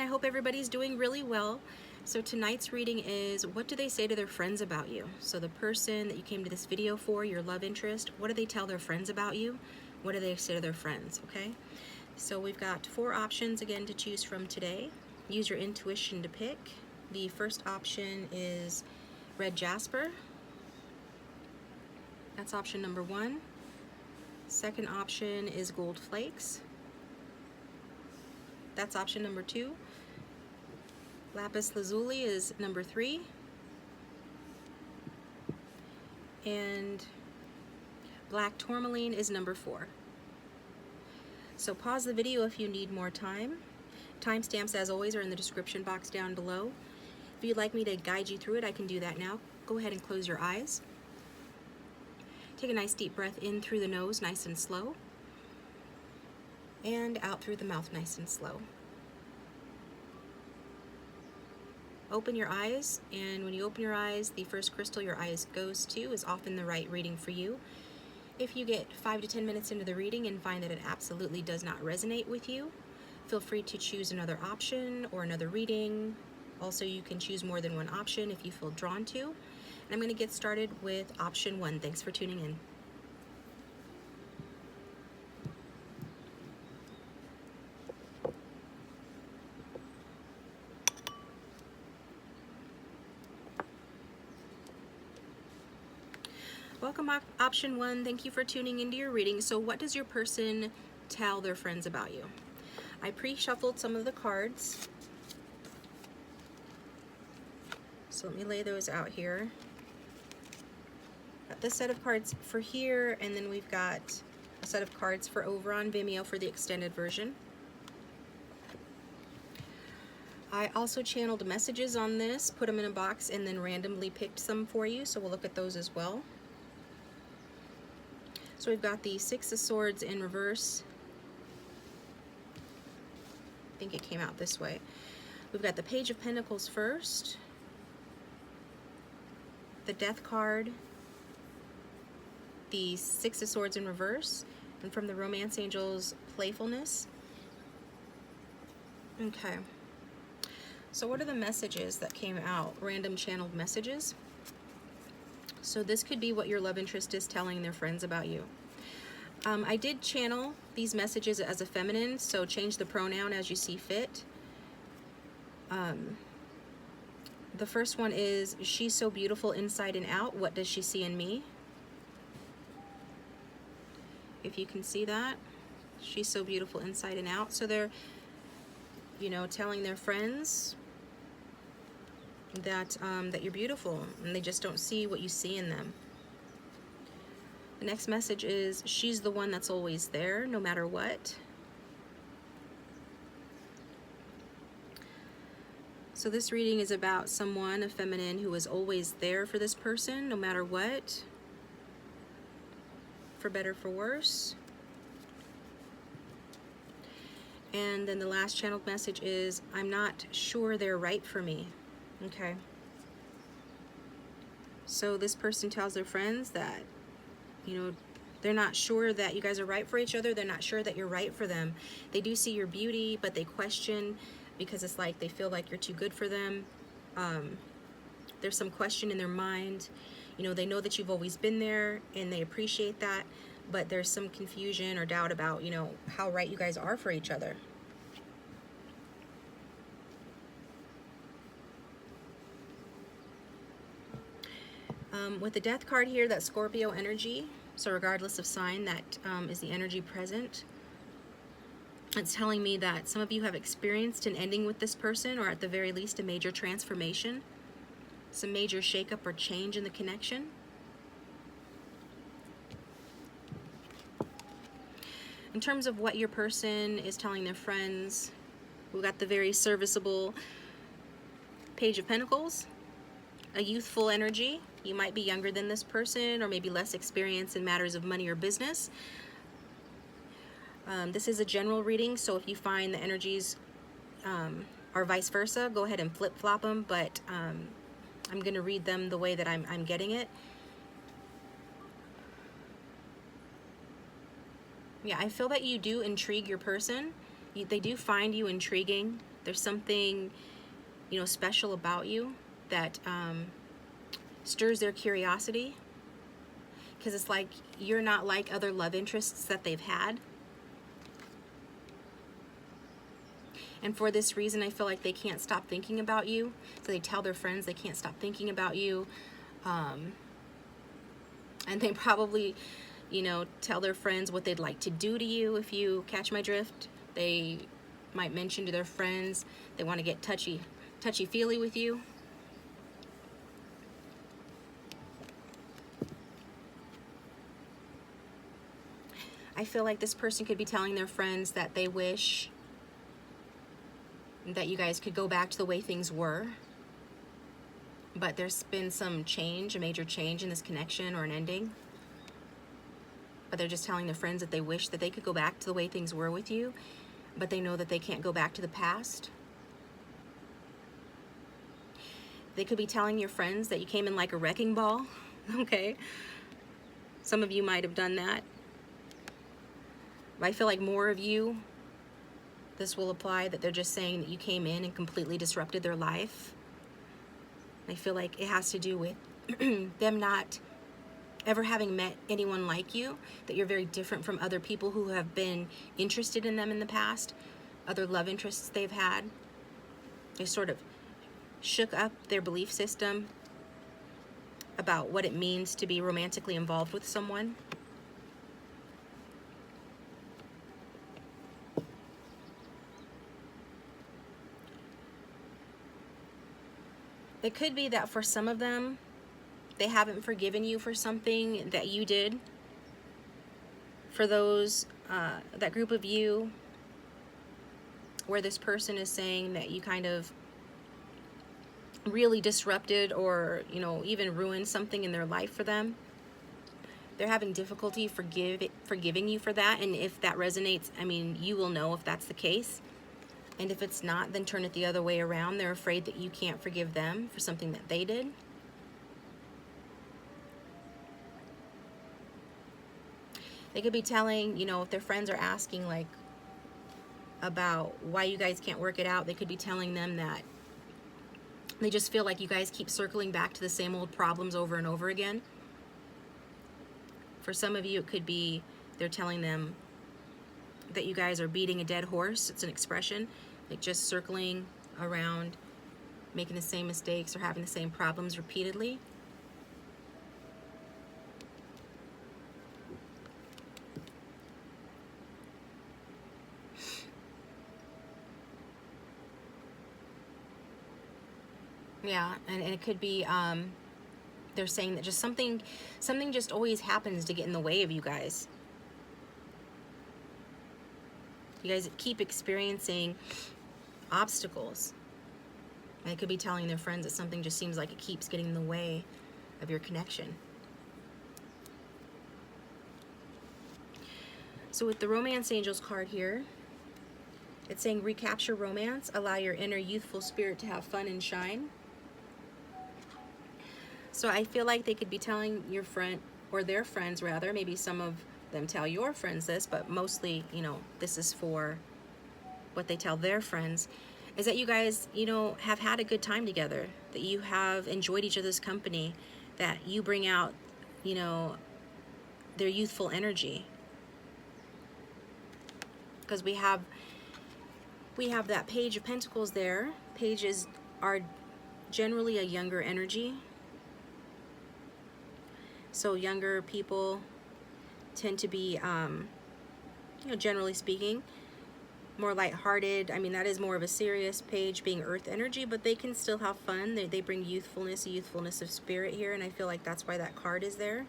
hope everybody's doing really well. So tonight's reading is, what do they say to their friends about you? So the person that you came to this video for, your love interest, what do they tell their friends about you? What do they say to their friends, okay? So we've got 4 options again to choose from today. Use your intuition to pick. The first option is red jasper. That's option number 1. Second option is gold flakes. That's option number 2. Lapis lazuli is number 3. And black tourmaline is number 4. So pause the video if you need more time. Timestamps, as always, are in the description box down below. If you'd like me to guide you through it, I can do that now. Go ahead and close your eyes. Take a nice deep breath in through the nose, nice and slow. And out through the mouth, nice and slow. Open your eyes, and when you open your eyes, the first crystal your eyes goes to is often the right reading for you. If you get 5 to 10 minutes into the reading and find that it absolutely does not resonate with you, feel free to choose another option or another reading. Also, you can choose more than one option if you feel drawn to. And I'm going to get started with option 1. Thanks for tuning in. Welcome, option 1. Thank you for tuning into your reading. So what does your person tell their friends about you? I pre-shuffled some of the cards. So let me lay those out here. Got this set of cards for here, and then we've got a set of cards for over on Vimeo for the extended version. I also channeled messages on this, put them in a box, and then randomly picked some for you, so we'll look at those as well. So we've got the 6 of Swords in reverse. I think it came out this way. We've got the Page of Pentacles first, the Death card, the 6 of Swords in reverse, and from the Romance Angels, Playfulness. Okay. So what are the messages that came out? Random channeled messages. So this could be what your love interest is telling their friends about you. I did channel these messages as a feminine, so change the pronoun as you see fit. The first one is, she's so beautiful inside and out. What does she see in me? If you can see that, she's so beautiful inside and out. So they're, telling their friends that that you're beautiful, and they just don't see what you see in them. The next message is, she's the one that's always there, no matter what. So this reading is about someone, a feminine, who is always there for this person, no matter what, for better, for worse. And then the last channeled message is, I'm not sure they're right for me. Okay. So this person tells their friends that, they're not sure that you guys are right for each other. They're not sure that you're right for them. They do see your beauty, but they question, because it's like they feel like you're too good for them. There's some question in their mind. They know that you've always been there, and they appreciate that, but there's some confusion or doubt about, how right you guys are for each other. With the Death card here, that's Scorpio energy. So regardless of sign, that is the energy present. It's telling me that some of you have experienced an ending with this person, or at the very least a major transformation, some major shakeup or change in the connection. In terms of what your person is telling their friends, we've got the very serviceable Page of Pentacles, a youthful energy. You might be younger than this person, or maybe less experienced in matters of money or business. This is a general reading, so if you find the energies are vice versa, go ahead and flip-flop them, but I'm going to read them the way that I'm getting it. Yeah, I feel that you do intrigue your person. They do find you intriguing. There's something, you know, special about you that stirs their curiosity, because it's like you're not like other love interests that they've had. And for this reason, I feel like they can't stop thinking about you. So they tell their friends they can't stop thinking about you. And they probably, you know, tell their friends what they'd like to do to you, if you catch my drift. They might mention to their friends they want to get touchy-feely with you. I feel like this person could be telling their friends that they wish that you guys could go back to the way things were, but there's been some change, a major change in this connection or an ending. But they're just telling their friends that they wish that they could go back to the way things were with you, but they know that they can't go back to the past. They could be telling your friends that you came in like a wrecking ball, okay? Some of you might have done that. But I feel like more of you, this will apply, that they're just saying that you came in and completely disrupted their life. I feel like it has to do with them not ever having met anyone like you, that you're very different from other people who have been interested in them in the past, other love interests they've had. They sort of shook up their belief system about what it means to be romantically involved with someone. It could be that for some of them, they haven't forgiven you for something that you did. For those, that group of you where this person is saying that you kind of really disrupted or, you know, even ruined something in their life for them, they're having difficulty forgiving you for that. And if that resonates, I mean, you will know if that's the case. And if it's not, then turn it the other way around. They're afraid that you can't forgive them for something that they did. They could be telling, you know, if their friends are asking like about why you guys can't work it out, they could be telling them that they just feel like you guys keep circling back to the same old problems over and over again. For some of you, it could be they're telling them that you guys are beating a dead horse. It's an expression, like just circling around, making the same mistakes or having the same problems repeatedly. Yeah, and it could be they're saying that just something just always happens to get in the way of you guys. You guys keep experiencing obstacles. And they could be telling their friends that something just seems like it keeps getting in the way of your connection. So with the Romance Angels card here, it's saying recapture romance, allow your inner youthful spirit to have fun and shine. So I feel like they could be telling your friend, or their friends rather, maybe some of them tell your friends this, but mostly, you know, this is for what they tell their friends, is that you guys, you know, have had a good time together, that you have enjoyed each other's company, that you bring out, you know, their youthful energy. Because we have that Page of Pentacles there. Pages are generally a younger energy. So younger people tend to be, you know, generally speaking, more lighthearted. I mean, that is more of a serious page, being earth energy, but they can still have fun. They bring youthfulness, a youthfulness of spirit here, and I feel like that's why that card is there.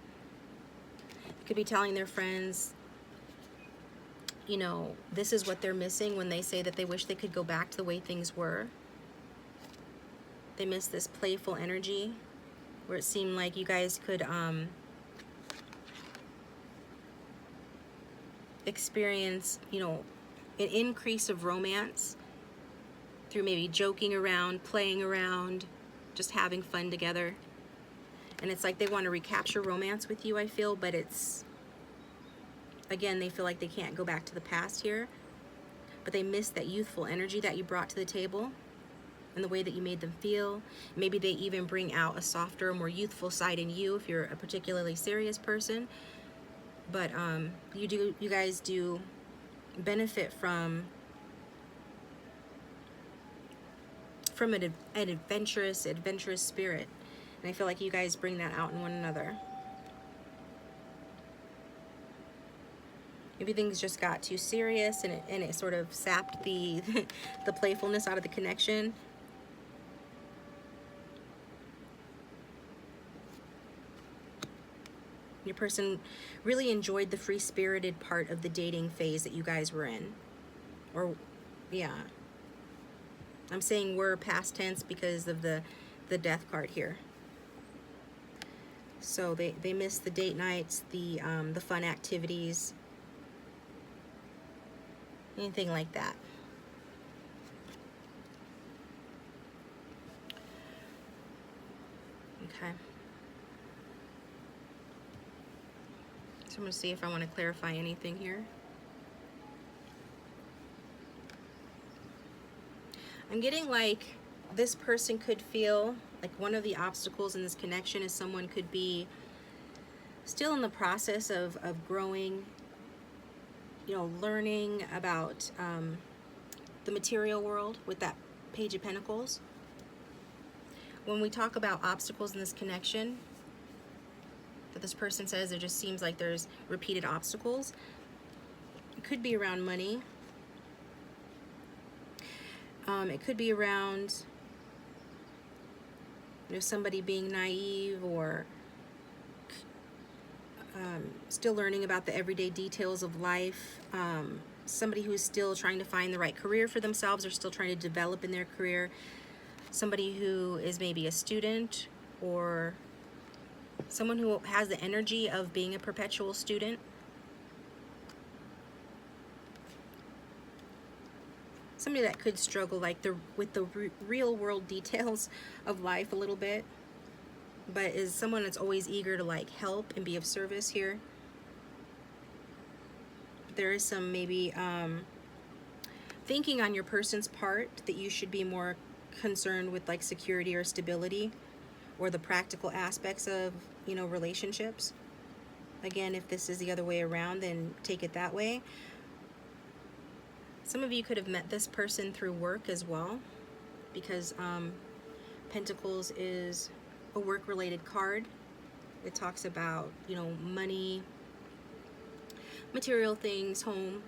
They could be telling their friends, you know, this is what they're missing when they say that they wish they could go back to the way things were. They miss this playful energy where it seemed like you guys could experience, you know, an increase of romance through maybe joking around, playing around, just having fun together. And it's like they want to recapture romance with you, I feel, but it's, again, they feel like they can't go back to the past here. but they miss that youthful energy that you brought to the table and the way that you made them feel. Maybe they even bring out a softer, more youthful side in you if you're a particularly serious person. But you guys do benefit from an adventurous spirit, and I feel like you guys bring that out in one another. Maybe things just got too serious, and it sort of sapped the the playfulness out of the connection. Your person really enjoyed the free-spirited part of the dating phase that you guys were in. Or, yeah. I'm saying we're past tense because of the death card here. So they miss the date nights, the fun activities, anything like that. Okay. So I'm going to see if I want to clarify anything here. I'm getting like this person could feel like one of the obstacles in this connection is someone could be still in the process of growing, you know, learning about the material world with that Page of Pentacles. When we talk about obstacles in this connection, that this person says, it just seems like there's repeated obstacles. It could be around money. It could be around, you know, somebody being naive or still learning about the everyday details of life. Somebody who's still trying to find the right career for themselves or still trying to develop in their career. Somebody who is maybe a student, or someone who has the energy of being a perpetual student. Somebody that could struggle like with the real world details of life a little bit, but is someone that's always eager to like help and be of service here. There is some maybe thinking on your person's part that you should be more concerned with like security or stability, or the practical aspects of, you know, relationships. Again, if this is the other way around, then take it that way. Some of you could have met this person through work as well, because Pentacles is a work-related card. It talks about, you know, money, material things, home.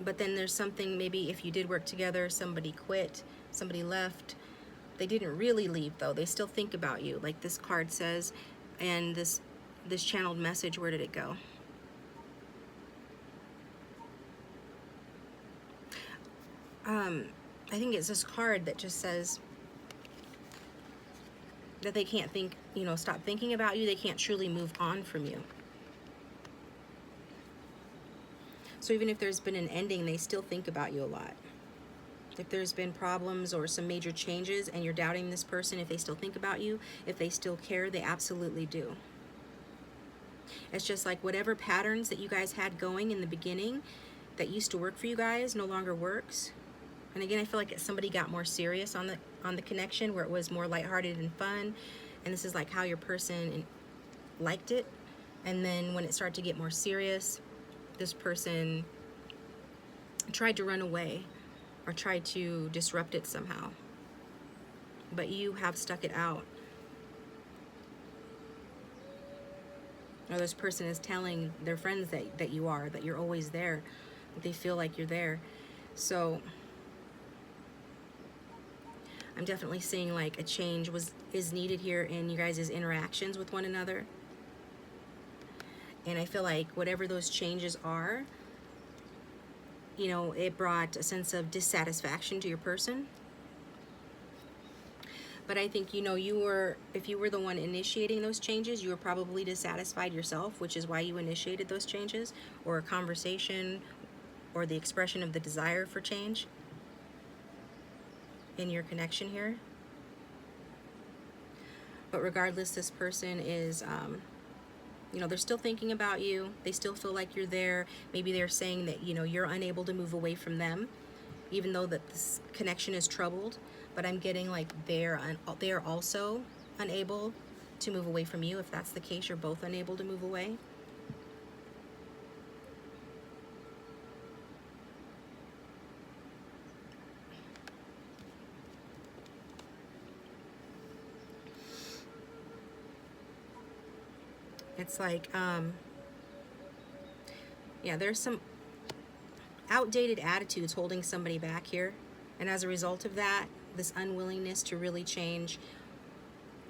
But then there's something, maybe if you did work together, somebody quit, somebody left. They didn't really leave though. They still think about you, like this card says. And this channeled message, where did it go? I think it's this card that just says that they can't think, you know, stop thinking about you. They can't truly move on from you. So even if there's been an ending, they still think about you a lot. If there's been problems or some major changes and you're doubting this person, if they still think about you, if they still care, they absolutely do. It's just like whatever patterns that you guys had going in the beginning that used to work for you guys no longer works. And again, I feel like somebody got more serious on the connection, where it was more lighthearted and fun. And this is like how your person liked it. And then when it started to get more serious, this person tried to run away or tried to disrupt it somehow. But you have stuck it out. Or this person is telling their friends that you're always there, that they feel like you're there. So I'm definitely seeing like a change is needed here in you guys' interactions with one another. And I feel like whatever those changes are, you know, it brought a sense of dissatisfaction to your person. But I think, you know, if you were the one initiating those changes, you were probably dissatisfied yourself, which is why you initiated those changes, or a conversation, or the expression of the desire for change in your connection here. But regardless, this person is You know, they're still thinking about you. They still feel like you're there. Maybe they're saying that, you know, you're unable to move away from them, even though that this connection is troubled. But I'm getting like they're also unable to move away from you. If that's the case, you're both unable to move away. It's like, yeah, there's some outdated attitudes holding somebody back here. And as a result of that, this unwillingness to really change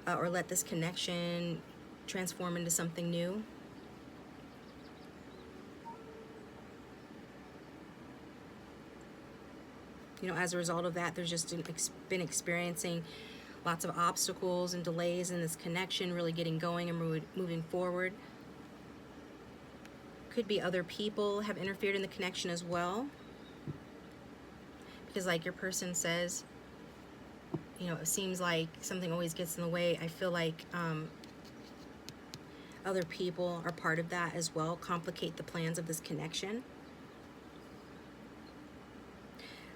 or let this connection transform into something new. You know, as a result of that, there's just been experiencing lots of obstacles and delays in this connection really getting going and moving forward. Could be other people have interfered in the connection as well. Because like your person says, you know, it seems like something always gets in the way. I feel like other people are part of that as well, complicate the plans of this connection.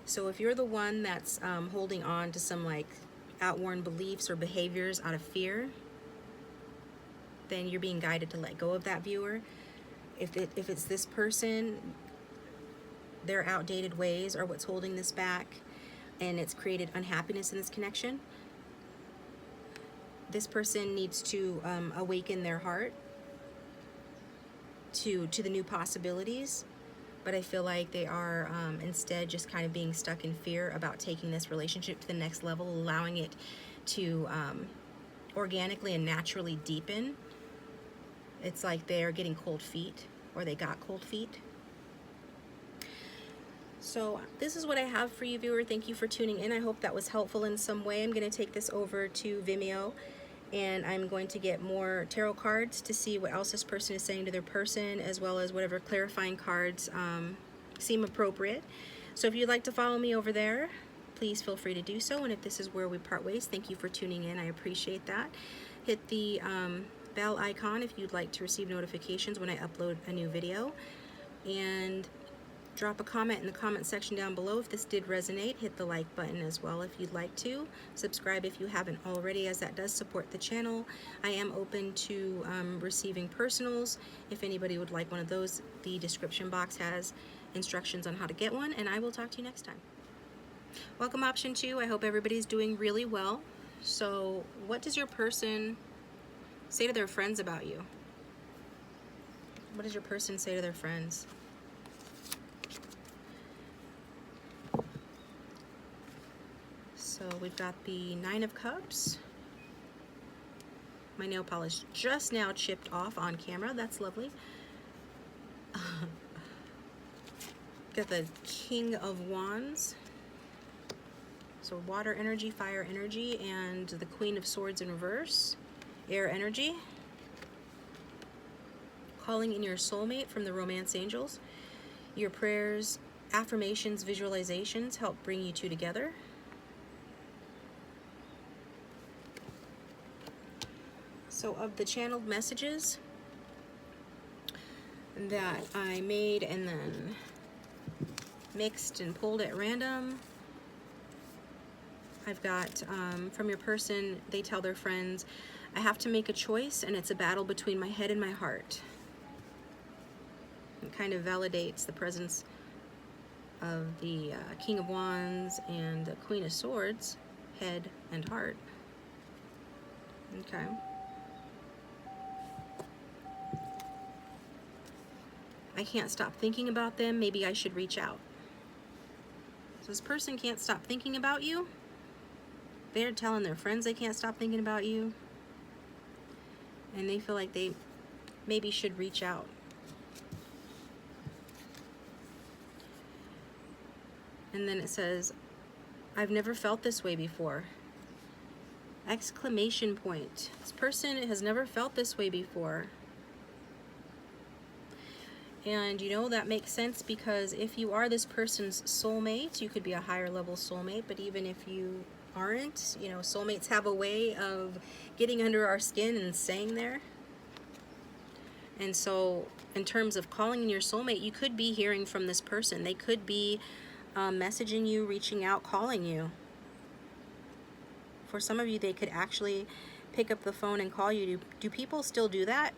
So if you're the one that's holding on to some like outworn beliefs or behaviors out of fear, then you're being guided to let go of that, viewer. If it's this person, their outdated ways are what's holding this back, and it's created unhappiness in this connection, this person needs to awaken their heart to the new possibilities. But I feel like they are instead just kind of being stuck in fear about taking this relationship to the next level, allowing it to organically and naturally deepen. It's like they're getting cold feet, or they got cold feet. So this is what I have for you, viewer. Thank you for tuning in. I hope that was helpful in some way. I'm going to take this over to Vimeo, and I'm going to get more tarot cards to see what else this person is saying to their person, as well as whatever clarifying cards seem appropriate. So if you'd like to follow me over there, please feel free to do so. And if this is where we part ways, thank you for tuning in. I appreciate that. Hit the bell icon if you'd like to receive notifications when I upload a new video, and drop a comment in the comment section down below if this did resonate. Hit the like button as well if you'd like to. Subscribe if you haven't already, as that does support the channel. I am open to receiving personals. If anybody would like one of those, the description box has instructions on how to get one, and I will talk to you next time. Welcome option 2. I hope everybody's doing really well. So what does your person say to their friends about you? What does your person say to their friends? So we've got the 9 of Cups. My nail polish just now chipped off on camera. That's lovely. Got the King of Wands. So water energy, fire energy, and the Queen of Swords in reverse. Air energy. Calling in your soulmate from the Romance Angels. Your prayers, affirmations, visualizations help bring you two together. So of the channeled messages that I made and then mixed and pulled at random, I've got from your person, they tell their friends, I have to make a choice, and it's a battle between my head and my heart. It kind of validates the presence of the King of Wands and the Queen of Swords, head and heart. Okay. I can't stop thinking about them. Maybe I should reach out. So this person can't stop thinking about you. They're telling their friends they can't stop thinking about you. And they feel like they maybe should reach out. And then it says, I've never felt this way before. Exclamation point. This person has never felt this way before. And you know, that makes sense, because if you are this person's soulmate, you could be a higher level soulmate, but even if you aren't, you know, soulmates have a way of getting under our skin and staying there. And so in terms of calling in your soulmate, you could be hearing from this person. They could be messaging you, reaching out, calling you. For some of you, they could actually pick up the phone and call you. Do people still do that?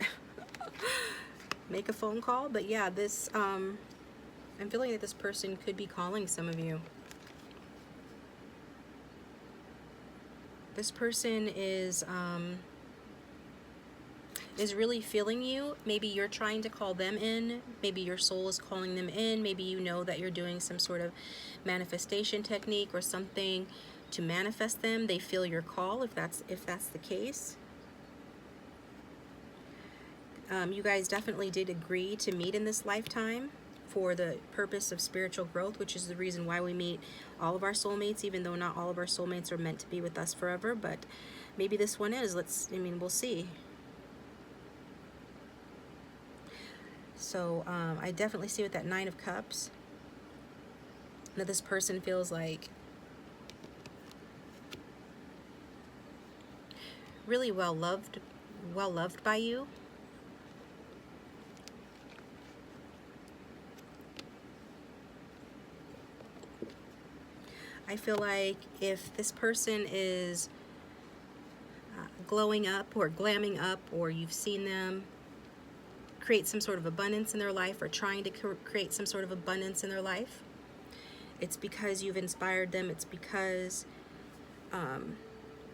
Make a phone call? But yeah, this I'm feeling that this person could be calling some of you. This person is really feeling you. Maybe you're trying to call them in. Maybe your soul is calling them in. Maybe you know that you're doing some sort of manifestation technique or something to manifest them. They feel your call, if that's the case. You guys definitely did agree to meet in this lifetime for the purpose of spiritual growth, which is the reason why we meet all of our soulmates, even though not all of our soulmates are meant to be with us forever. But maybe this one is. We'll see. So I definitely see with that Nine of Cups that this person feels like really well loved by you. I feel like if this person is glowing up or glamming up, or you've seen them create some sort of abundance in their life, or trying to create some sort of abundance in their life, it's because you've inspired them. It's because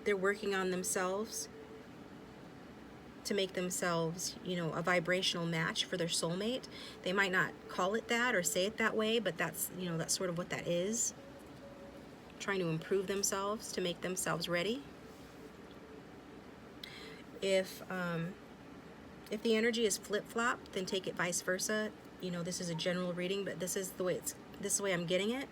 they're working on themselves to make themselves, a vibrational match for their soulmate. They might not call it that or say it that way, but that's sort of what that is. Trying to improve themselves to make themselves ready. If the energy is flip-flop, then take it vice versa. This is a general reading, but this is the way I'm getting it.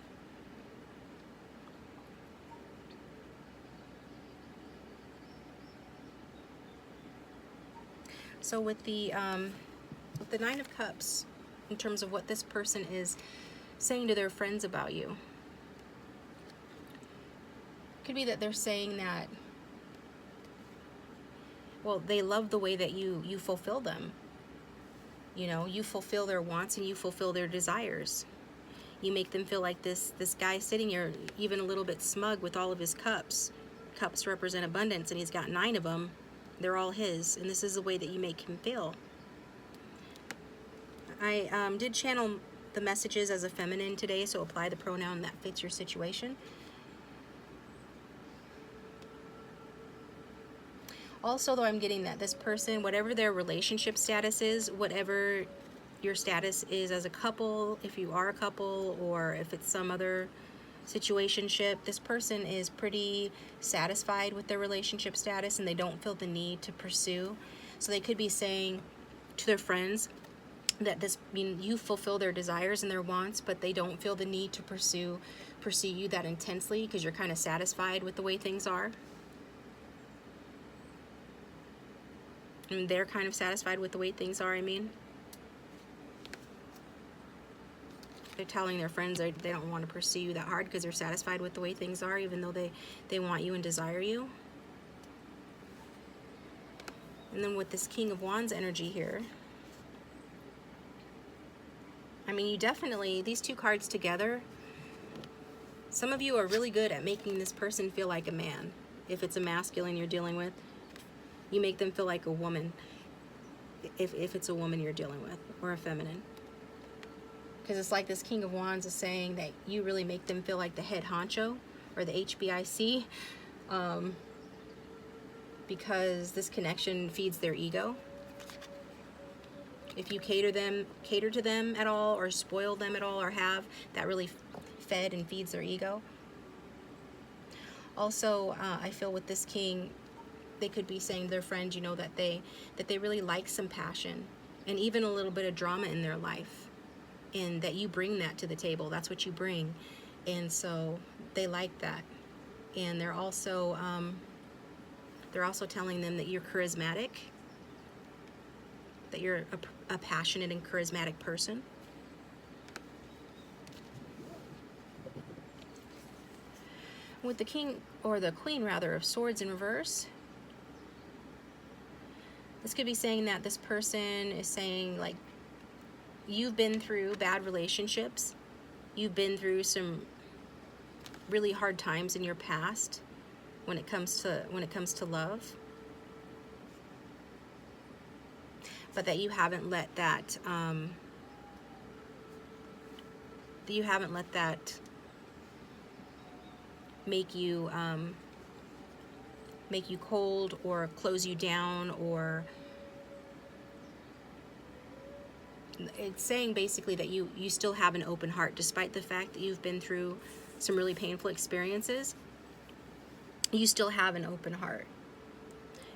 So with the Nine of Cups, in terms of what this person is saying to their friends about you, could be that they're saying that, well, they love the way that you fulfill them. You fulfill their wants and you fulfill their desires. You make them feel like this guy sitting here, even a little bit smug with all of his cups. Cups represent abundance, and he's got 9 of them. They're all his, and this is the way that you make him feel. I did channel the messages as a feminine today, so apply the pronoun that fits your situation. Also, though, I'm getting that this person, whatever their relationship status is, whatever your status is as a couple, if you are a couple, or if it's some other situationship, this person is pretty satisfied with their relationship status and they don't feel the need to pursue. So they could be saying to their friends that you fulfill their desires and their wants, but they don't feel the need to pursue you that intensely because you're kind of satisfied with the way things are. And they're kind of satisfied with the way things are, They're telling their friends they don't want to pursue you that hard because they're satisfied with the way things are, even though they want you and desire you. And then with this King of Wands energy here, you definitely, these two cards together, some of you are really good at making this person feel like a man. If it's a masculine you're dealing with, you make them feel like a woman. If it's a woman you're dealing with, or a feminine. Because it's like this King of Wands is saying that you really make them feel like the head honcho, or the HBIC, because this connection feeds their ego. If you cater to them at all, or spoil them at all, or have, that really fed and feeds their ego. Also, I feel with this king, they could be saying to their friends, that they really like some passion and even a little bit of drama in their life, and that you bring that to the table. That's what you bring, and so they like that. And they're also telling them that you're charismatic, that you're a passionate and charismatic person. With the king, or the queen rather, of swords in reverse, This could be saying that this person is saying, like, you've been through bad relationships. You've been through some really hard times in your past when it comes to love. But that you haven't let that make you cold or close you down, or it's saying basically that you still have an open heart despite the fact that you've been through some really painful experiences. You still have an open heart.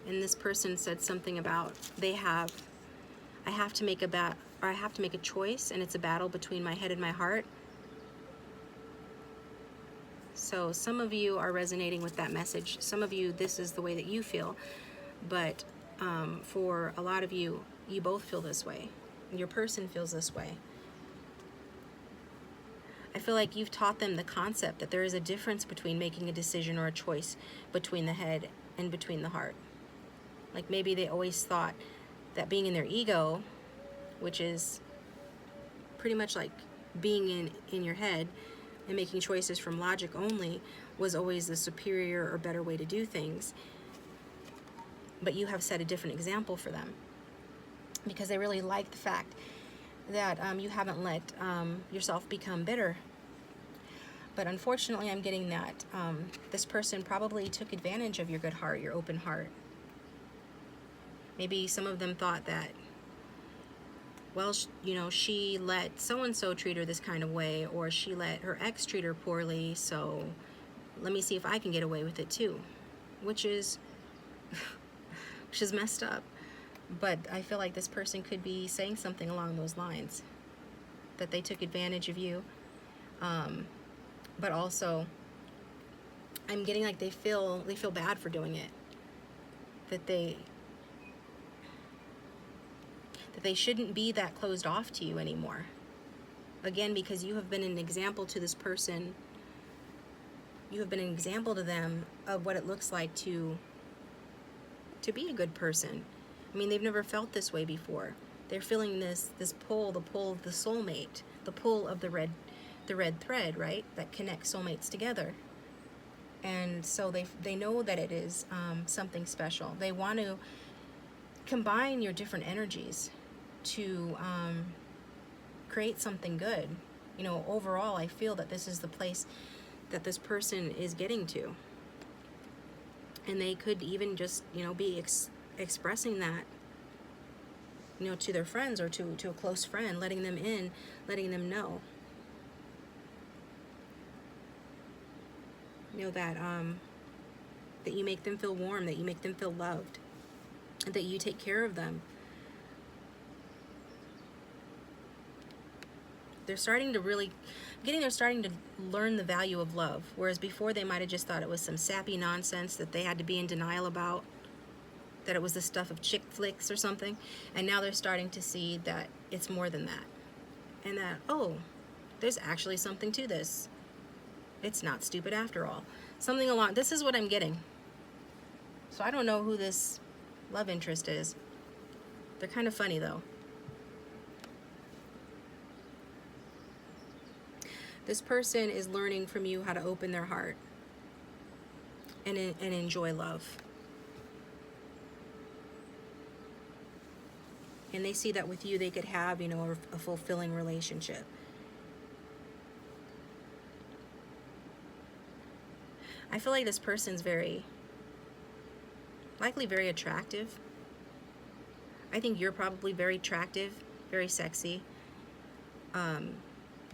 And this person said something about I have to make a choice, and it's a battle between my head and my heart. So some of you are resonating with that message. Some of you, this is the way that you feel. But for a lot of you, you both feel this way. Your person feels this way. I feel like you've taught them the concept that there is a difference between making a decision or a choice between the head and between the heart. Like maybe they always thought that being in their ego, which is pretty much like being in your head and making choices from logic only, was always the superior or better way to do things. But you have set a different example for them because they really like the fact that you haven't let yourself become bitter. But unfortunately, I'm getting that this person probably took advantage of your good heart, your open heart. Maybe some of them thought that, well, she let so-and-so treat her this kind of way, or she let her ex treat her poorly, so let me see if I can get away with it too, which is messed up. But I feel like this person could be saying something along those lines, that they took advantage of you. But also, I'm getting like they feel bad for doing it, that they shouldn't be that closed off to you anymore. Again, because you have been an example to this person. You have been an example to them of what it looks like to be a good person. I mean, they've never felt this way before. They're feeling this pull, the pull of the soulmate, the pull of the red thread, right? That connects soulmates together. And so they know that it is something special. They want to combine your different energies to create something good. Overall, I feel that this is the place that this person is getting to. And they could even just, be expressing that, to their friends or to a close friend, letting them in, letting them know. That you make them feel warm, that you make them feel loved, that you take care of them. They're starting to learn the value of love, whereas before they might have just thought it was some sappy nonsense that they had to be in denial about, that it was the stuff of chick flicks or something, and now they're starting to see that it's more than that, and that, oh, there's actually something to this. It's not stupid after all. Something along, this is what I'm getting. So I don't know who this love interest is. They're kind of funny though. This person is learning from you how to open their heart and enjoy love. And they see that with you they could have, a fulfilling relationship. I feel like this person's likely very attractive. I think you're probably very attractive, very sexy.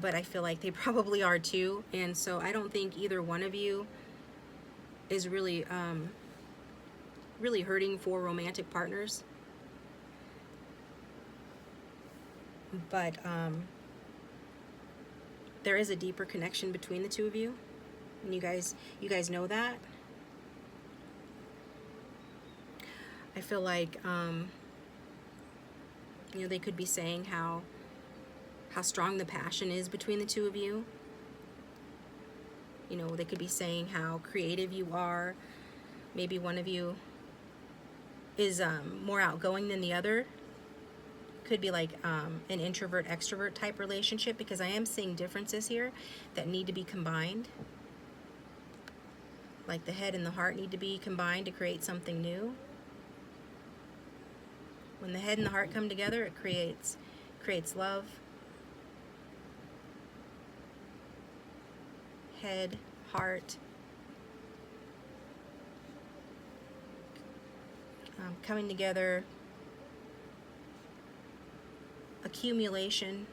But I feel like they probably are too. And so I don't think either one of you is really hurting for romantic partners. But there is a deeper connection between the two of you. And you guys know that. I feel like they could be saying how strong the passion is between the two of you. They could be saying how creative you are. Maybe one of you is more outgoing than the other. Could be like an introvert extrovert type relationship, because I am seeing differences here that need to be combined. Like the head and the heart need to be combined to create something new. When the head and the heart come together, it creates love. Head, heart, coming together, accumulation,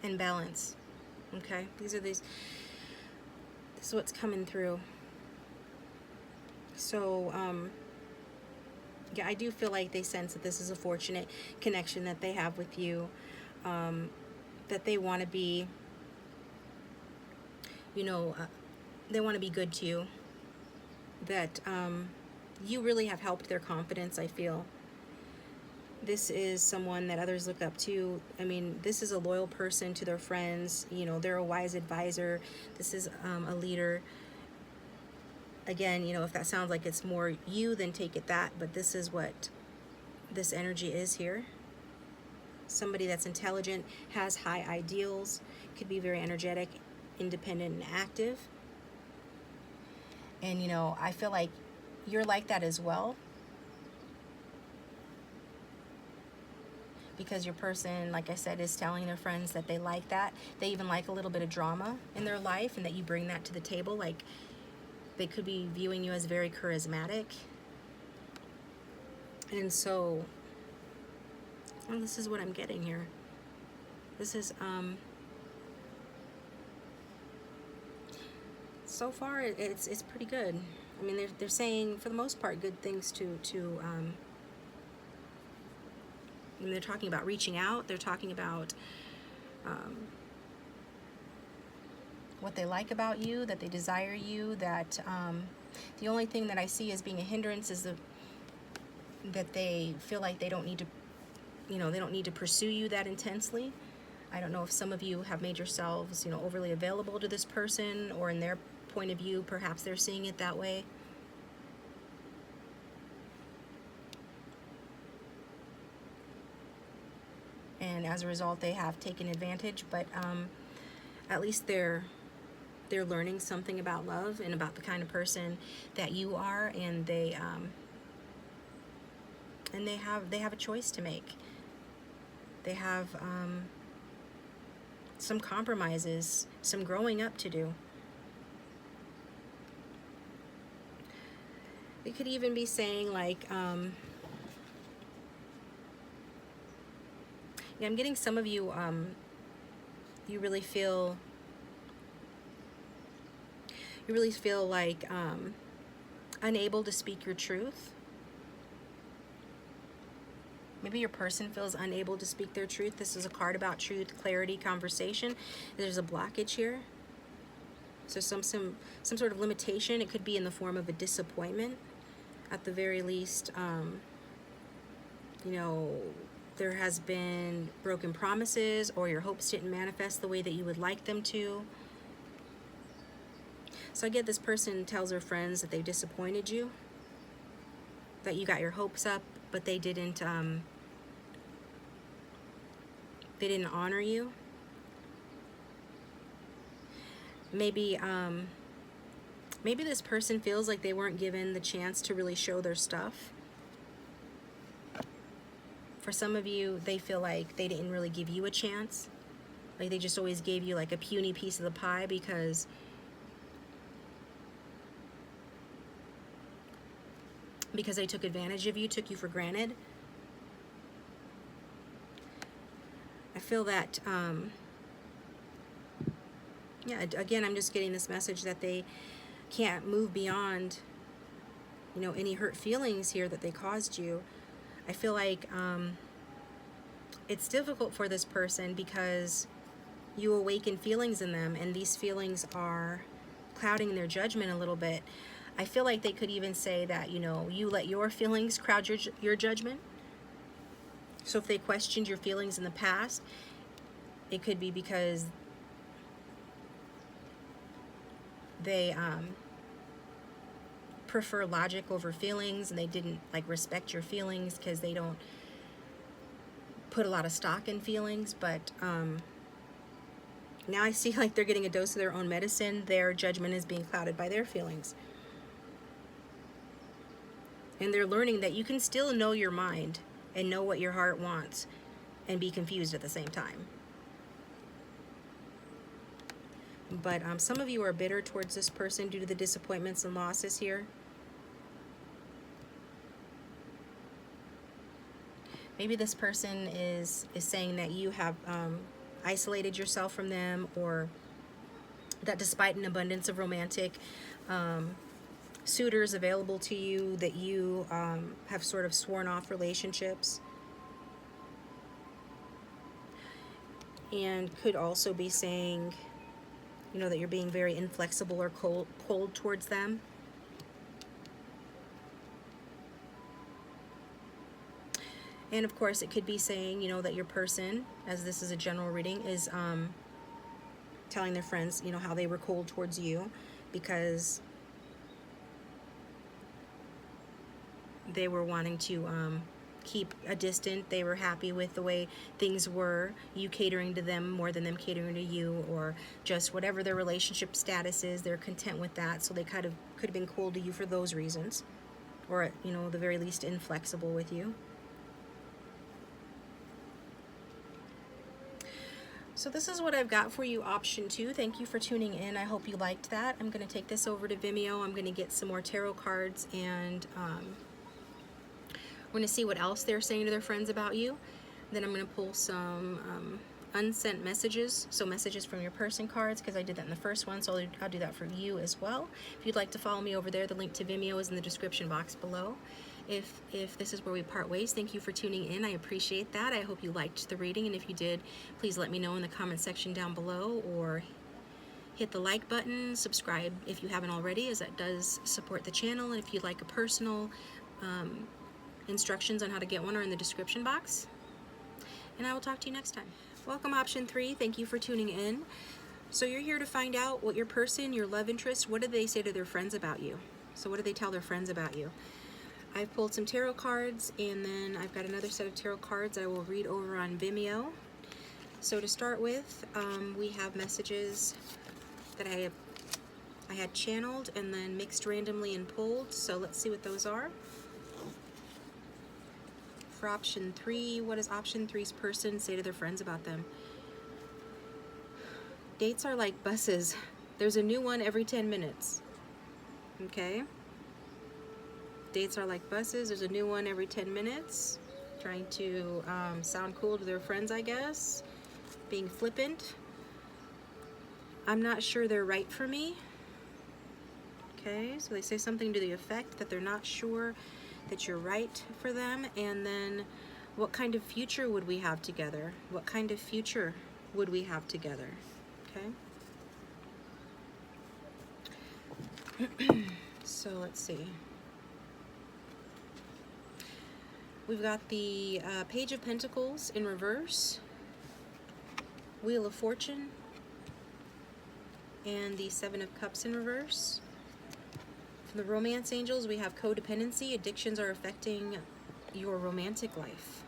and balance. Okay, this is what's coming through. So yeah, I do feel like they sense that this is a fortunate connection that they have with you, that they want to be, they want to be good to you, that you really have helped their confidence, I feel. This is someone that others look up to. I mean, this is a loyal person to their friends. They're a wise advisor. This is a leader. Again, if that sounds like it's more you, then take it that. But this is what this energy is here. Somebody that's intelligent, has high ideals, could be very energetic, independent, and active. And, I feel like you're like that as well. Because your person, like I said, is telling their friends that they like that. They even like a little bit of drama in their life, and that you bring that to the table. Like, they could be viewing you as very charismatic. And so, well, this is what I'm getting here. This is, so far, it's pretty good. I mean, they're saying, for the most part, good things to when they're talking about reaching out, they're talking about what they like about you, that they desire you, that the only thing that I see as being a hindrance is that they feel like they don't need to, they don't need to pursue you that intensely. I don't know if some of you have made yourselves, overly available to this person, or in their point of view, perhaps they're seeing it that way. And as a result, they have taken advantage, but at least they're learning something about love and about the kind of person that you are, and they have a choice to make. They have some compromises, some growing up to do. It could even be saying like, yeah, I'm getting some of you, you really feel like unable to speak your truth. Maybe your person feels unable to speak their truth. This is a card about truth, clarity, conversation. There's a blockage here. So some sort of limitation. It could be in the form of a disappointment. At the very least, there has been broken promises, or your hopes didn't manifest the way that you would like them to. So I get this person tells their friends that they disappointed you, that you got your hopes up, but they didn't honor you. Maybe this person feels like they weren't given the chance to really show their stuff. For some of you, they feel like they didn't really give you a chance. Like they just always gave you like a puny piece of the pie because they took advantage of you, took you for granted. I feel that, yeah, again, I'm just getting this message that they can't move beyond, any hurt feelings here that they caused you. I feel like it's difficult for this person because you awaken feelings in them, and these feelings are clouding their judgment a little bit. I feel like they could even say that, you let your feelings crowd your judgment. So if they questioned your feelings in the past, it could be because they prefer logic over feelings, and they didn't like respect your feelings because they don't put a lot of stock in feelings. But now I see like they're getting a dose of their own medicine. Their judgment is being clouded by their feelings. And they're learning that you can still know your mind and know what your heart wants and be confused at the same time. But some of you are bitter towards this person due to the disappointments and losses here. Maybe this person is saying that you have isolated yourself from them, or that despite an abundance of romantic suitors available to you, that you have sort of sworn off relationships. And could also be saying, you know, that you're being very inflexible or cold towards them. And of course, it could be saying, you know, that your person, as this is a general reading, is telling their friends, you know, how they were cold towards you because they were wanting to keep a distant. They were happy with the way things were, you catering to them more than them catering to you, or just whatever their relationship status is, they're content with that. So they kind of could have been cold to you for those reasons, or, you know, at the very least inflexible with you. So this is what I've got for you, option 2. Thank you for tuning in. I hope you liked that. I'm going to take this over to Vimeo. I'm going to get some more tarot cards, and we're going to see what else they're saying to their friends about you. Then I'm going to pull some unsent messages, so messages from your person cards, because I did that in the first one, so I'll do that for you as well. If you'd like to follow me over there, the link to Vimeo is in the description box below. If this is where we part ways, thank you for tuning in. I appreciate that. I hope you liked the reading, and if you did, please let me know in the comment section down below, or hit the like button, subscribe if you haven't already, as that does support the channel. And if you'd like a personal instructions on how to get one are in the description box. And I will talk to you next time. Welcome, option 3. Thank you for tuning in. So you're here to find out what your person, your love interest, what do they say to their friends about you? So what do they tell their friends about you? I've pulled some tarot cards, and then I've got another set of tarot cards that I will read over on Vimeo. So to start with, we have messages that I had channeled and then mixed randomly and pulled. So let's see what those are. For option 3, what does option 3's person say to their friends about them? Dates are like buses. There's a new one every 10 minutes. Okay? Dates are like buses. There's a new one every 10 minutes. Trying to sound cool to their friends, I guess. Being flippant. I'm not sure they're right for me. Okay, so they say something to the effect that they're not sure that you're right for them. And then, what kind of future would we have together? What kind of future would we have together? Okay. So let's see. We've got the Page of Pentacles in reverse, Wheel of Fortune, and the Seven of Cups in reverse. From the Romance Angels, we have codependency. Addictions are affecting your romantic life.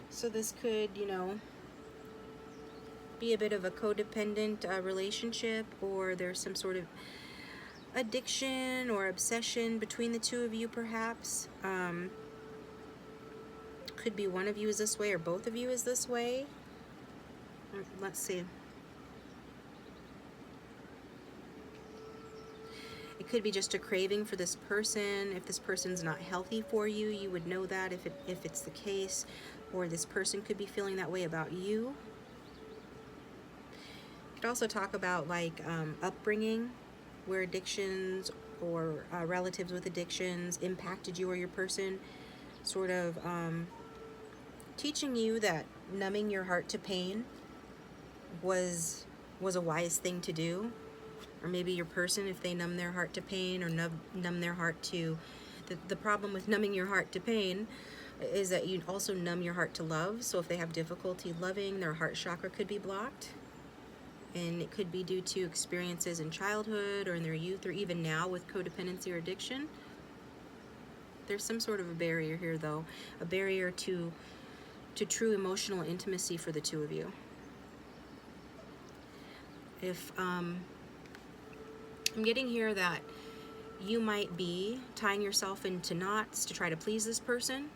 So this could, you know, be a bit of a codependent relationship, or there's some sort of addiction or obsession between the two of you, perhaps. Could be one of you is this way, or both of you is this way. Let's see. It could be just a craving for this person. If this person's not healthy for you, you would know that if it's the case. Or this person could be feeling that way about you. You could also talk about like upbringing, where addictions or relatives with addictions impacted you or your person, sort of teaching you that numbing your heart to pain was a wise thing to do. Or maybe your person, if they numb their heart to pain, or numb their heart to... The problem with numbing your heart to pain is that you also numb your heart to love. So if they have difficulty loving, their heart chakra could be blocked. And it could be due to experiences in childhood or in their youth or even now with codependency or addiction. There's some sort of a barrier here, though, a barrier to true emotional intimacy for the two of you. If I'm getting here that you might be tying yourself into knots to try to please this person.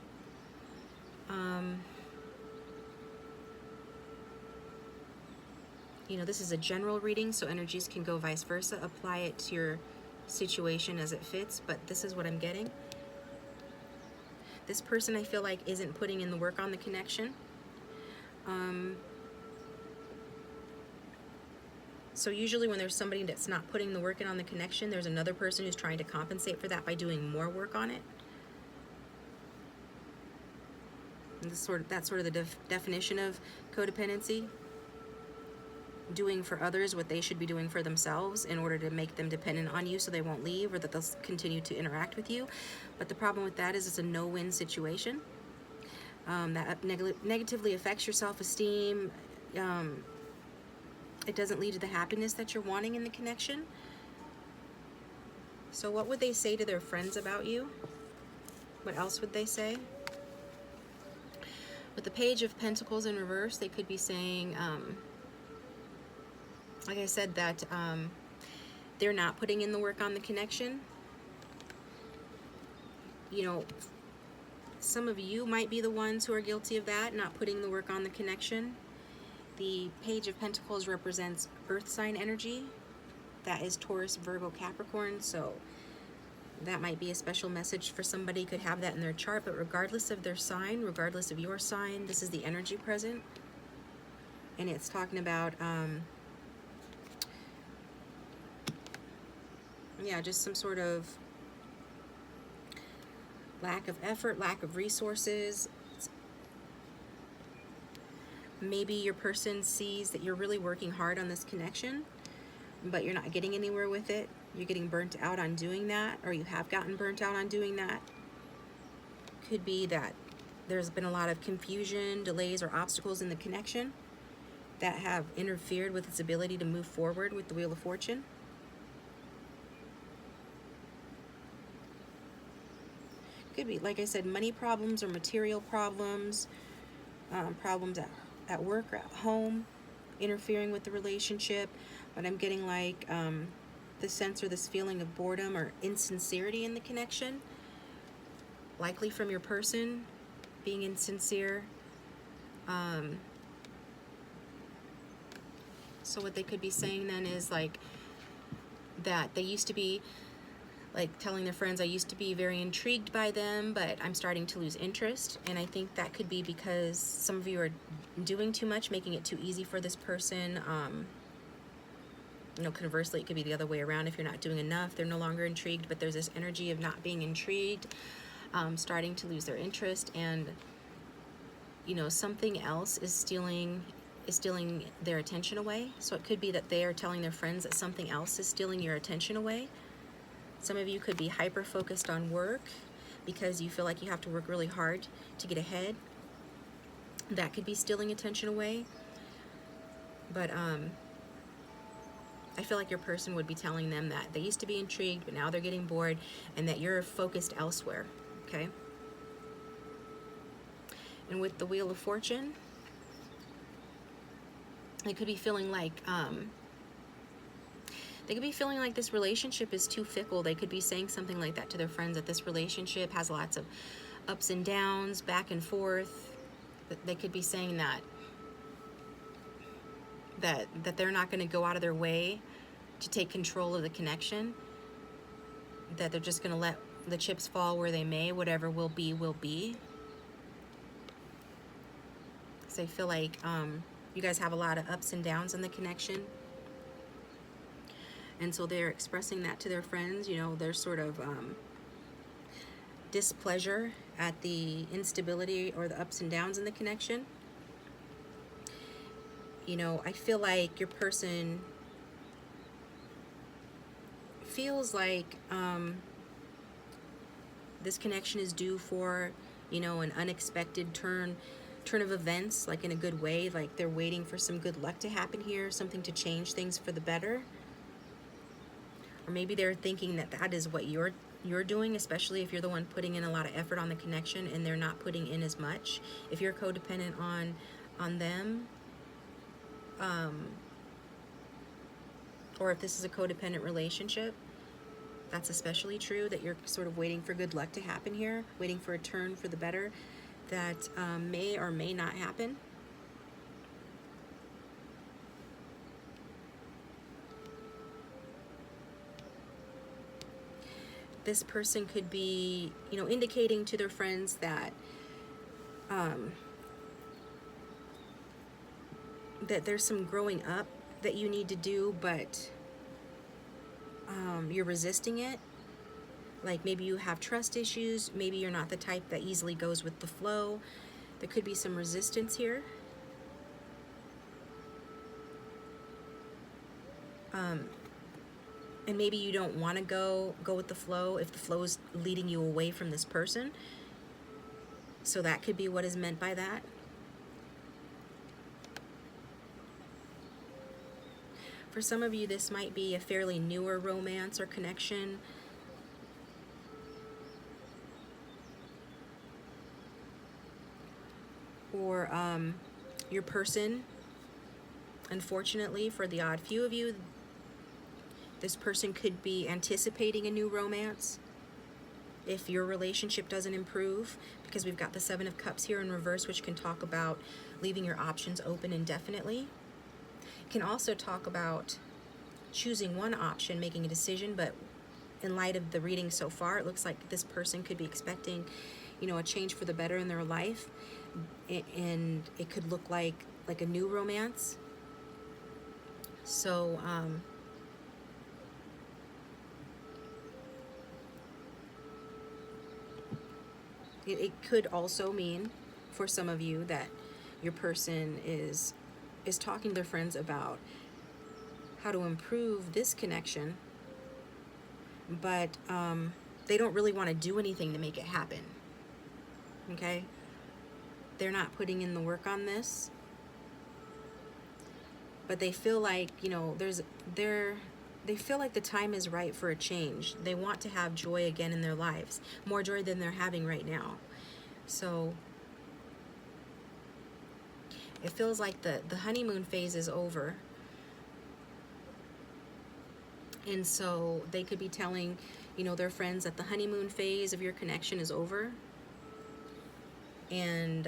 You know, this is a general reading, so energies can go vice versa. Apply it to your situation as it fits, but this is what I'm getting. This person, I feel like, isn't putting in the work on the connection. So usually when there's somebody that's not putting the work in on the connection, there's another person who's trying to compensate for that by doing more work on it. And that's sort of the definition of codependency. Doing for others what they should be doing for themselves in order to make them dependent on you so they won't leave or that they'll continue to interact with you. But the problem with that is it's a no-win situation. That negatively affects your self-esteem. It doesn't lead to the happiness that you're wanting in the connection. So what would they say to their friends about you? What else would they say? With the Page of Pentacles in reverse, they could be saying, like I said, that they're not putting in the work on the connection. You know, some of you might be the ones who are guilty of that, not putting the work on the connection. The Page of Pentacles represents earth sign energy. That is Taurus, Virgo, Capricorn. So that might be a special message for somebody. Could have that in their chart, but regardless of their sign, regardless of your sign, this is the energy present. And it's talking about, yeah, just some sort of lack of effort, lack of resources. Maybe your person sees that you're really working hard on this connection, but you're not getting anywhere with it. You're getting burnt out on doing that, or you have gotten burnt out on doing that. Could be that there's been a lot of confusion, delays, or obstacles in the connection that have interfered with its ability to move forward with the Wheel of Fortune. Could be, like I said, money problems or material problems, problems at work or at home, interfering with the relationship. But I'm getting like the sense or this feeling of boredom or insincerity in the connection, likely from your person being insincere. So what they could be saying then is like that they used to be, like telling their friends, I used to be very intrigued by them, but I'm starting to lose interest. And I think that could be because some of you are doing too much, making it too easy for this person. You know, conversely, it could be the other way around. If you're not doing enough, they're no longer intrigued, but there's this energy of not being intrigued, starting to lose their interest, and, you know, something else is stealing their attention away. So it could be that they are telling their friends that something else is stealing your attention away. Some of you could be hyper-focused on work because you feel like you have to work really hard to get ahead. That could be stealing attention away. But I feel like your person would be telling them that they used to be intrigued, but now they're getting bored, and that you're focused elsewhere, okay? And with the Wheel of Fortune, they could be feeling like this relationship is too fickle. They could be saying something like that to their friends, that this relationship has lots of ups and downs, back and forth. They could be saying that they're not going to go out of their way to take control of the connection, that they're just going to let the chips fall where they may. Whatever will be, will be. So I feel like you guys have a lot of ups and downs in the connection. And so they're expressing that to their friends. You know, their sort of displeasure at the instability or the ups and downs in the connection. You know, I feel like your person feels like this connection is due for, you know, an unexpected turn turn of events, like in a good way, like they're waiting for some good luck to happen here, something to change things for the better. Or maybe they're thinking that that is what you're doing, especially if you're the one putting in a lot of effort on the connection and they're not putting in as much. If you're codependent on them, or if this is a codependent relationship, that's especially true, that you're sort of waiting for good luck to happen here, waiting for a turn for the better that may or may not happen. This person could be, indicating to their friends that that there's some growing up that you need to do, but you're resisting it. Like maybe you have trust issues, maybe you're not the type that easily goes with the flow. There could be some resistance here. And maybe you don't want to go with the flow if the flow is leading you away from this person. So that could be what is meant by that. For some of you, this might be a fairly newer romance or connection. Or your person, unfortunately, for the odd few of you, this person could be anticipating a new romance if your relationship doesn't improve, because we've got the Seven of Cups here in reverse, which can talk about leaving your options open indefinitely. It can also talk about choosing one option, making a decision, but in light of the reading so far, it looks like this person could be expecting, a change for the better in their life, and it could look like a new romance. So it could also mean for some of you that your person is talking to their friends about how to improve this connection, but they don't really want to do anything to make it happen. Okay? They're not putting in the work on this, but they feel like, they feel like the time is right for a change. They want to have joy again in their lives, more joy than they're having right now. So it feels like the honeymoon phase is over. And so they could be telling, their friends that the honeymoon phase of your connection is over. And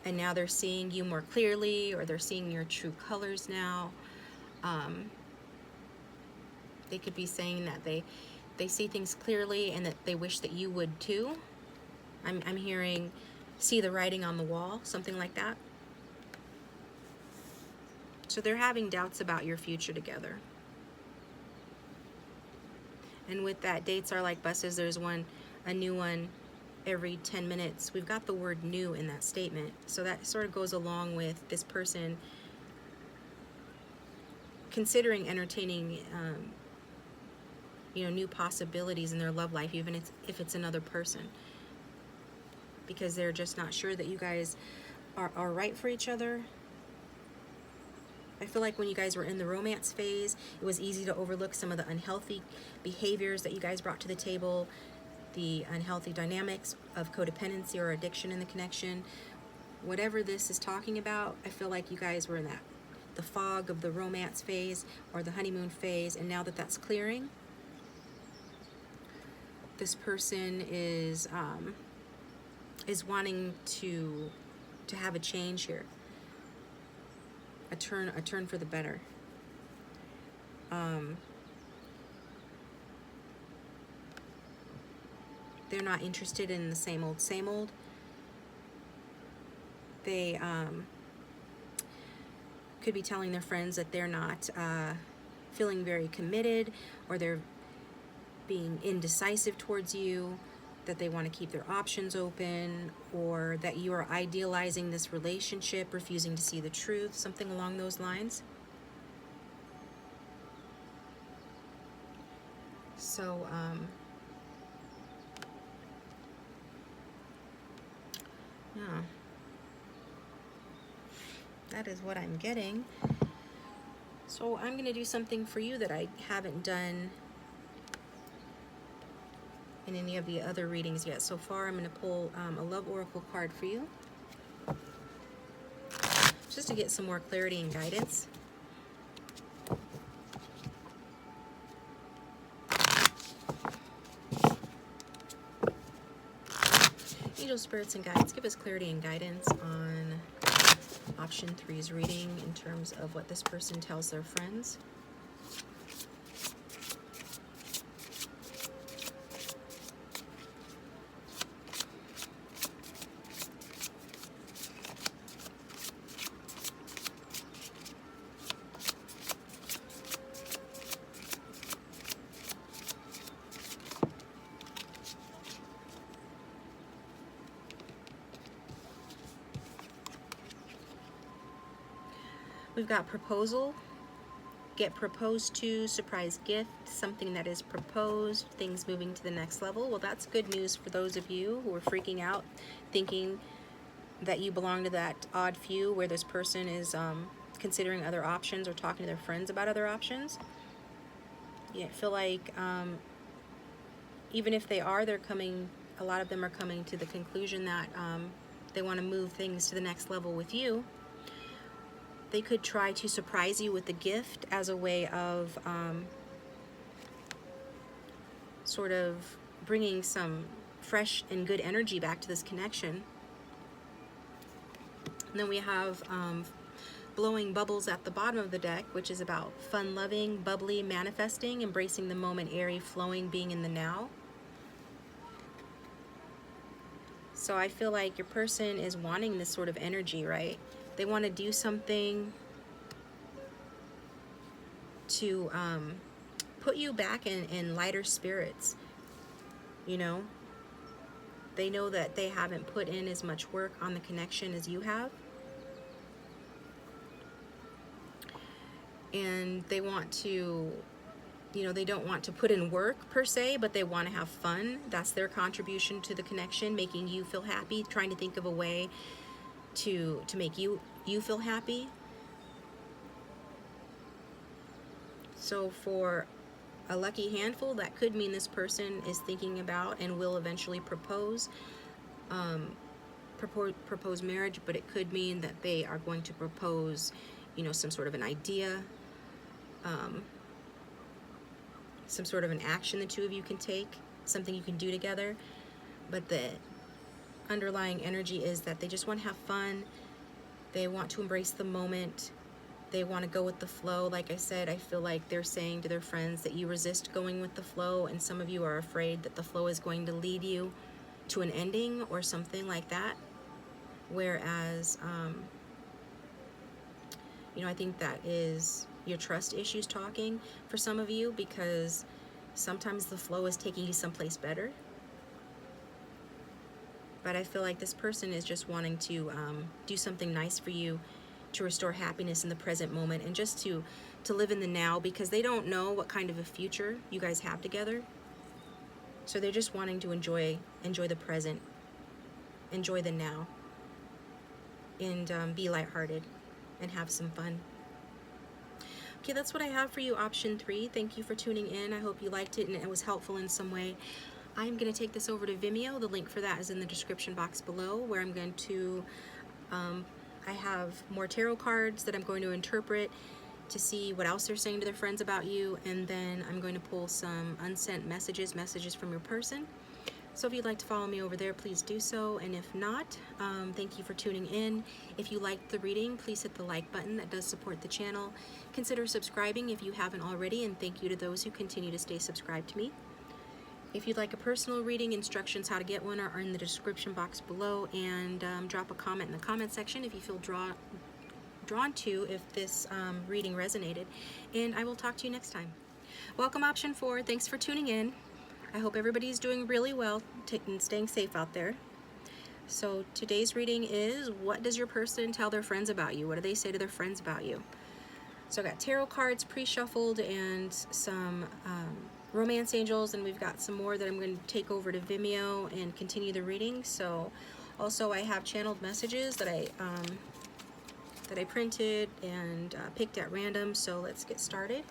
now they're seeing you more clearly, or they're seeing your true colors now. They could be saying that they see things clearly and that they wish that you would too. I'm hearing see the writing on the wall, something like that. So they're having doubts about your future together. And with that, dates are like buses. There's a new one every 10 minutes. We've got the word new in that statement. So that sort of goes along with this person considering entertaining new possibilities in their love life, even if it's another person, because they're just not sure that you guys are right for each other. I feel like when you guys were in the romance phase, it was easy to overlook some of the unhealthy behaviors that you guys brought to the table, the unhealthy dynamics of codependency or addiction in the connection. Whatever this is talking about, I feel like you guys were in the fog of the romance phase or the honeymoon phase, and now that that's clearing, this person is wanting to have a change here, a turn for the better. They're not interested in the same old. They could be telling their friends that they're not feeling very committed, or they're being indecisive towards you, that they want to keep their options open, or that you are idealizing this relationship, refusing to see the truth, something along those lines. So That is what I'm getting. So I'm going to do something for you that I haven't done in any of the other readings yet. So far, I'm going to pull a love oracle card for you, just to get some more clarity and guidance. Angel spirits and guides, give us clarity and guidance on option 3's reading in terms of what this person tells their friends. We've got proposal, get proposed to, surprise gift, something that is proposed, things moving to the next level. Well, that's good news for those of you who are freaking out, thinking that you belong to that odd few where this person is considering other options or talking to their friends about other options. You feel like even if they are, a lot of them are coming to the conclusion that they want to move things to the next level with you. They could try to surprise you with a gift as a way of sort of bringing some fresh and good energy back to this connection. And then we have blowing bubbles at the bottom of the deck, which is about fun-loving, bubbly, manifesting, embracing the moment, airy, flowing, being in the now. So I feel like your person is wanting this sort of energy, right? They want to do something to put you back in lighter spirits, you know? They know that they haven't put in as much work on the connection as you have. And they want to, you know, they don't want to put in work per se, but they want to have fun. That's their contribution to the connection, making you feel happy, trying to think of a way to make you feel happy. So for a lucky handful, that could mean this person is thinking about and will eventually propose marriage, but it could mean that they are going to propose, you know, some sort of an idea, some sort of an action the two of you can take, something you can do together. But the underlying energy is that they just want to have fun. They want to embrace the moment. They want to go with the flow. Like I said, I feel like they're saying to their friends that you resist going with the flow, and some of you are afraid that the flow is going to lead you to an ending or something like that. Whereas, you know, I think that is your trust issues talking for some of you, because sometimes the flow is taking you someplace better. But I feel like this person is just wanting to do something nice for you, to restore happiness in the present moment, and just to live in the now, because they don't know what kind of a future you guys have together. So they're just wanting to enjoy the present, enjoy the now, and be lighthearted and have some fun. Okay, that's what I have for you, option 3. Thank you for tuning in. I hope you liked it and it was helpful in some way. I'm going to take this over to Vimeo. The link for that is in the description box below, where I'm going to, I have more tarot cards that I'm going to interpret to see what else they're saying to their friends about you, and then I'm going to pull some unsent messages from your person. So if you'd like to follow me over there, please do so, and if not, thank you for tuning in. If you liked the reading, please hit the like button. That does support the channel. Consider subscribing if you haven't already, and thank you to those who continue to stay subscribed to me. If you'd like a personal reading, instructions how to get one are in the description box below, and drop a comment in the comment section if you feel drawn to, if this reading resonated, and I will talk to you next time. Welcome, option 4. Thanks for tuning in. I hope everybody's doing really well and staying safe out there. So today's reading is, what does your person tell their friends about you? What do they say to their friends about you? So I got tarot cards pre-shuffled and some romance angels, and we've got some more that I'm going to take over to Vimeo and continue the reading. So also I have channeled messages that that I printed and picked at random. So let's get started.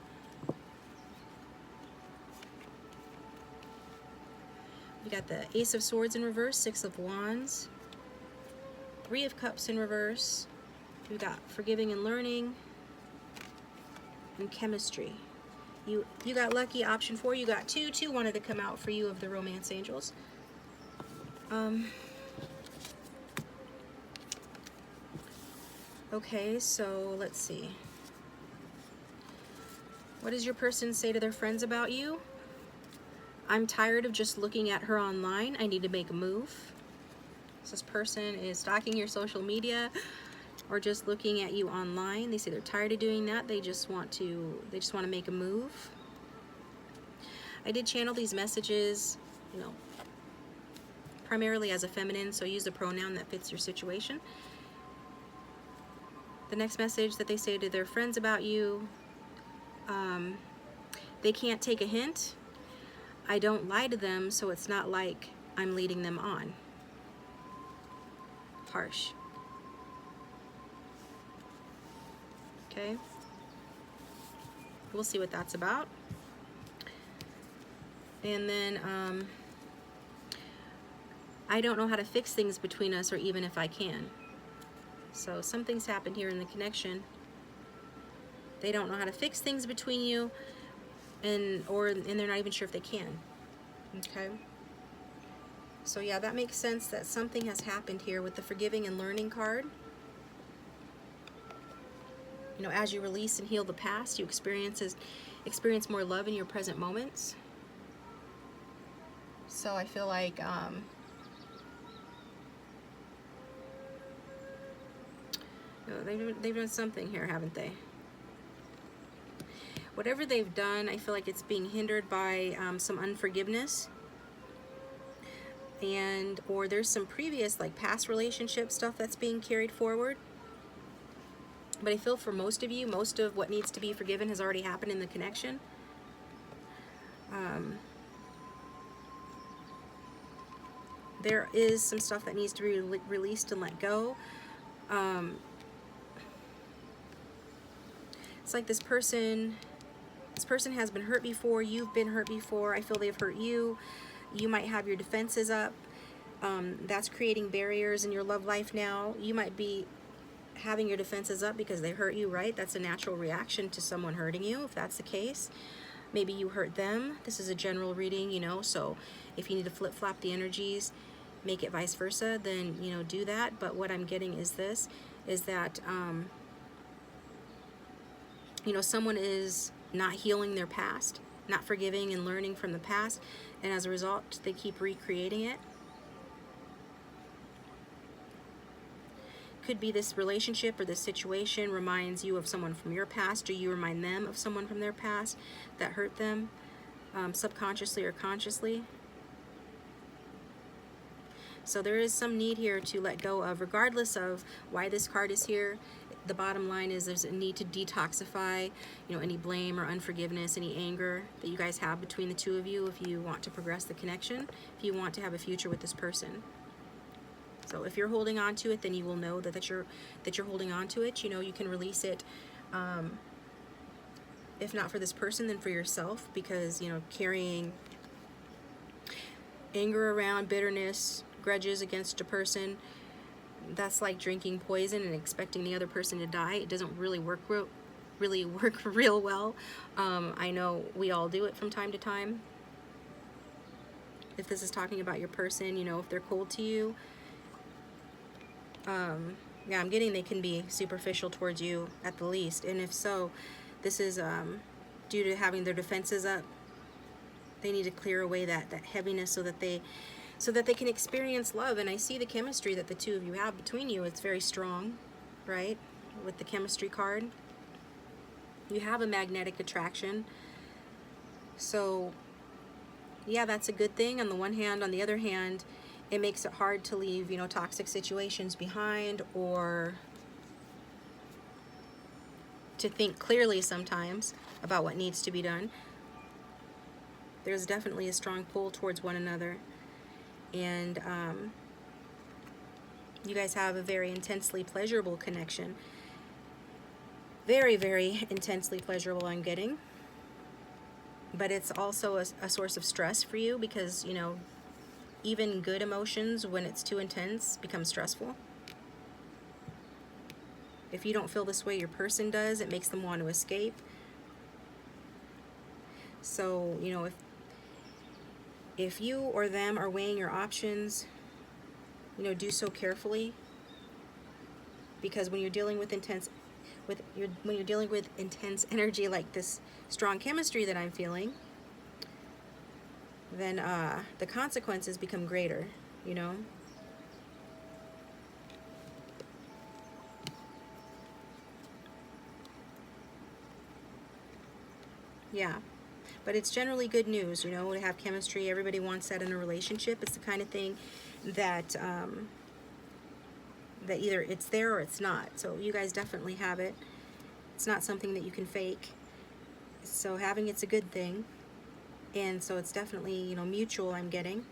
We got the Ace of Swords in reverse, Six of Wands, Three of Cups in reverse. We got Forgiving and Learning, and Chemistry. You got lucky. Option 4, you got 2. 2 wanted to come out for you of the Romance Angels. Okay, so let's see. What does your person say to their friends about you? I'm tired of just looking at her online. I need to make a move. So this person is stalking your social media or just looking at you online. They say they're tired of doing that. They just want to make a move. I did channel these messages, primarily as a feminine, so use the pronoun that fits your situation. The next message that they say to their friends about you, they can't take a hint. I don't lie to them, so it's not like I'm leading them on. Harsh. Okay. We'll see what that's about. And then, I don't know how to fix things between us, or even if I can. So something's happened here in the connection. They don't know how to fix things between you, and they're not even sure if they can. Okay. So yeah, that makes sense that something has happened here with the Forgiving and Learning card. As you release and heal the past, you experience more love in your present moments. So I feel like they've done something here, haven't they? Whatever they've done, I feel like it's being hindered by some unforgiveness, or there's some previous, like, past relationship stuff that's being carried forward. But I feel for most of you, most of what needs to be forgiven has already happened in the connection. There is some stuff that needs to be released and let go. It's like this person has been hurt before. You've been hurt before. I feel they've hurt you. You might have your defenses up. That's creating barriers in your love life now. You might be having your defenses up because they hurt you, right? That's a natural reaction to someone hurting you, if that's the case. Maybe you hurt them. This is a general reading, so if you need to flip-flop the energies, make it vice versa, then, do that. But what I'm getting is this, is that, someone is not healing their past, not forgiving and learning from the past, and as a result, they keep recreating it. Could be this relationship or this situation reminds you of someone from your past, or you remind them of someone from their past that hurt them, subconsciously or consciously. So there is some need here to let go of, regardless of why this card is here. The bottom line is there's a need to detoxify, any blame or unforgiveness, any anger that you guys have between the two of you, if you want to progress the connection, if you want to have a future with this person. So if you're holding on to it, then you will know that you're holding on to it. You can release it, if not for this person, then for yourself, because, carrying anger around, bitterness, grudges against a person, that's like drinking poison and expecting the other person to die. It doesn't really work real well. I know we all do it from time to time. If this is talking about your person, if they're cold to you, yeah, I'm getting they can be superficial towards you at the least. And if so, this is due to having their defenses up. They need to clear away that heaviness so that they can experience love. And I see the chemistry that the two of you have between you. It's very strong, right? With the chemistry card, you have a magnetic attraction. So yeah, that's a good thing on the one hand. On the other hand, it makes it hard to leave, toxic situations behind, or to think clearly sometimes about what needs to be done. There's definitely a strong pull towards one another. And you guys have a very intensely pleasurable connection. Very, very intensely pleasurable, I'm getting. But it's also a source of stress for you because, you know, even good emotions, when it's too intense, become stressful. If you don't feel this way, your person does. It makes them want to escape. So, you know, if you or them are weighing your options, you know, do so carefully, because when you're dealing with when you're dealing with intense energy like this strong chemistry that I'm feeling, then the consequences become greater, you know. Yeah. But it's generally good news, you know, to have chemistry. Everybody wants that in a relationship. It's the kind of thing that that either it's there or it's not. So you guys definitely have it. It's not something that you can fake. So having it's a good thing. And so it's definitely, you know, mutual, I'm getting.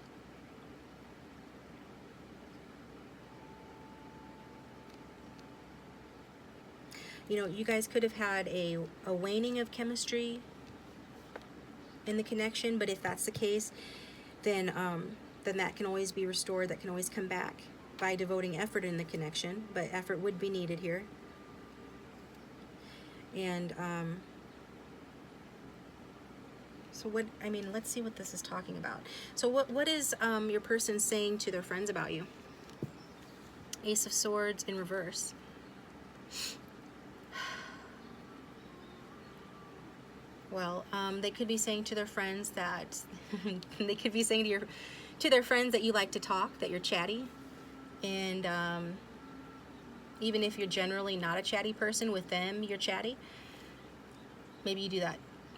You know, you guys could have had a waning of chemistry in the connection, but if that's the case, then that can always be restored. That can always come back by devoting effort in the connection, but effort would be needed here. And so what, I mean, let's see what this is talking about. So what is your person saying to their friends about you? Ace of Swords in reverse. Well, they could be saying to their friends that they could be saying to their friends that you like to talk, that you're chatty, and even if you're generally not a chatty person, with them you're chatty. Maybe you do that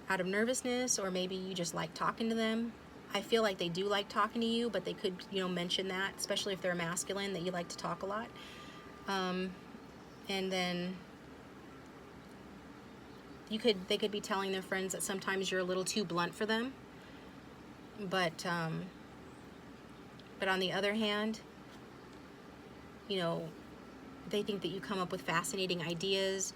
out of nervousness, or maybe you just like talking to them. I feel like they do like talking to you, but they could, you know, mention that, especially if they're masculine, that you like to talk a lot. And then they could be telling their friends that sometimes you're a little too blunt for them. But on the other hand, you know, they think that you come up with fascinating ideas,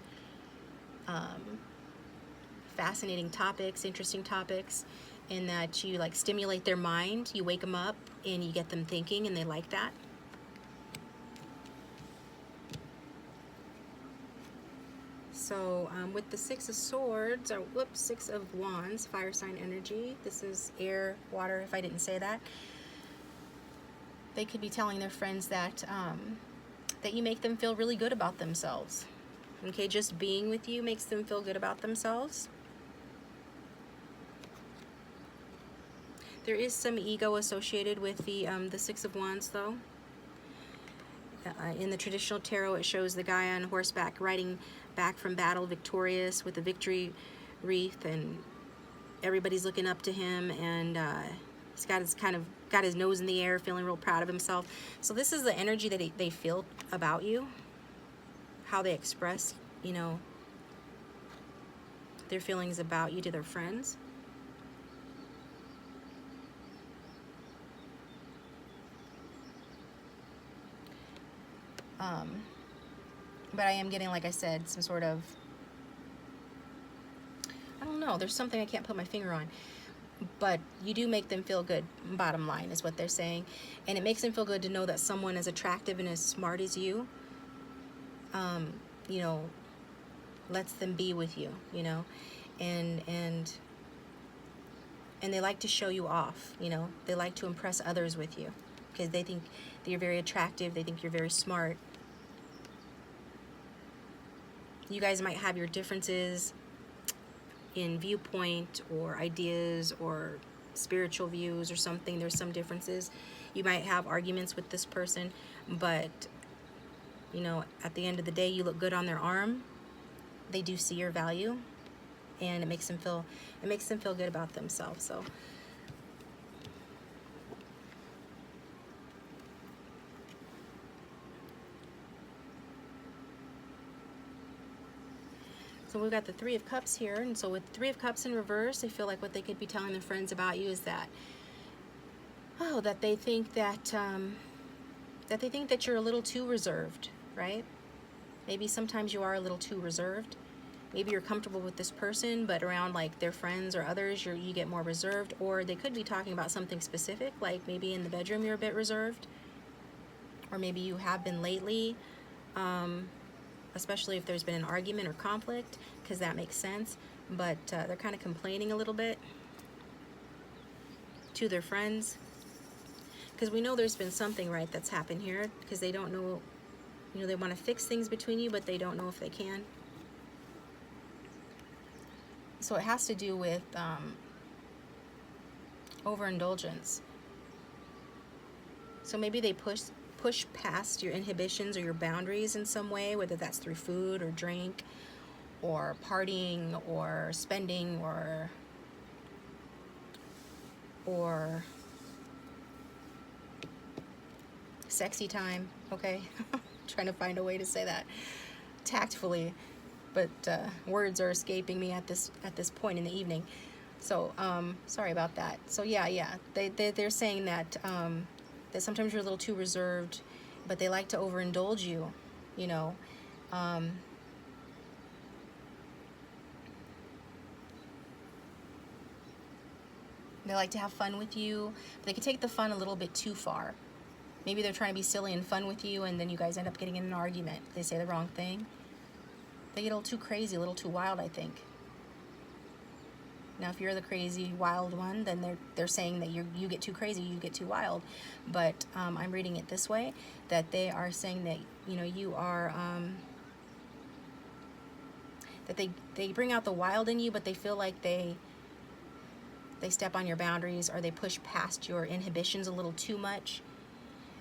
fascinating topics, interesting topics, and that you like stimulate their mind. You wake them up and you get them thinking, and they like that. So with the Six of Swords, or whoops, Six of Wands, fire sign energy. This is air, water, if I didn't say that. They could be telling their friends that that you make them feel really good about themselves. Okay, just being with you makes them feel good about themselves. There is some ego associated with the Six of Wands, though. In the traditional tarot, it shows the guy on horseback riding back from battle victorious with a victory wreath, and everybody's looking up to him, and he's got his nose in the air, feeling real proud of himself. So this is the energy that they feel about you, how they express, you know, their feelings about you to their friends. But I am getting, like I said, some sort of, I don't know, there's something I can't put my finger on. But you do make them feel good, bottom line, is what they're saying. And it makes them feel good to know that someone as attractive and as smart as you, you know, lets them be with you, you know. And they like to show you off, you know. They like to impress others with you because they think that you're very attractive. They think you're very smart. You guys might have your differences in viewpoint or ideas or spiritual views or something. There's some differences. You might have arguments with this person, but you know, at the end of the day, you look good on their arm. They do see your value, and it makes them feel good about themselves. So we've got the Three of Cups here, and so with Three of Cups in reverse, I feel like what they could be telling their friends about you is that, that they think that you're a little too reserved, right? Maybe sometimes you are a little too reserved, Maybe you're comfortable with this person, but around like their friends or others, you get more reserved. Or they could be talking about something specific, like maybe in the bedroom you're a bit reserved, or maybe you have been lately, especially if there's been an argument or conflict, because that makes sense. But they're kind of complaining a little bit to their friends, because we know there's been something, right, that's happened here, because they don't know, you know, they want to fix things between you, but they don't know if they can. So it has to do with overindulgence. So maybe they push past your inhibitions or your boundaries in some way, whether that's through food or drink or partying or spending or sexy time, okay? Trying to find a way to say that tactfully, but words are escaping me at this point in the evening. So sorry about that. So yeah, they're saying that that sometimes you're a little too reserved, but they like to overindulge you, you know. They like to have fun with you, but they can take the fun a little bit too far. Maybe they're trying to be silly and fun with you, and then you guys end up getting in an argument. They say the wrong thing. They get a little too crazy, a little too wild, I think. Now, if you're the crazy, wild one, then they're saying that you get too crazy, you get too wild. But I'm reading it this way, that they are saying that, you know, you are, that they bring out the wild in you, but they feel like they step on your boundaries, or they push past your inhibitions a little too much,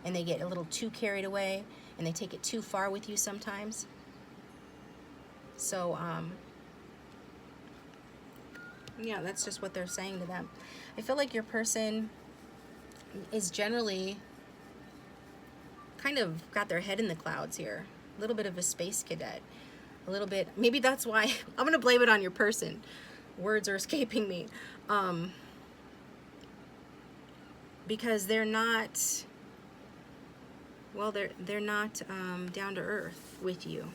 and they get a little too carried away, and they take it too far with you sometimes. So, yeah, that's just what they're saying to them. I feel like your person is generally kind of got their head in the clouds here. A little bit of a space cadet. A little bit, maybe that's why, I'm going to blame it on your person. Words are escaping me. Because they're not, well, they're not down to earth with you.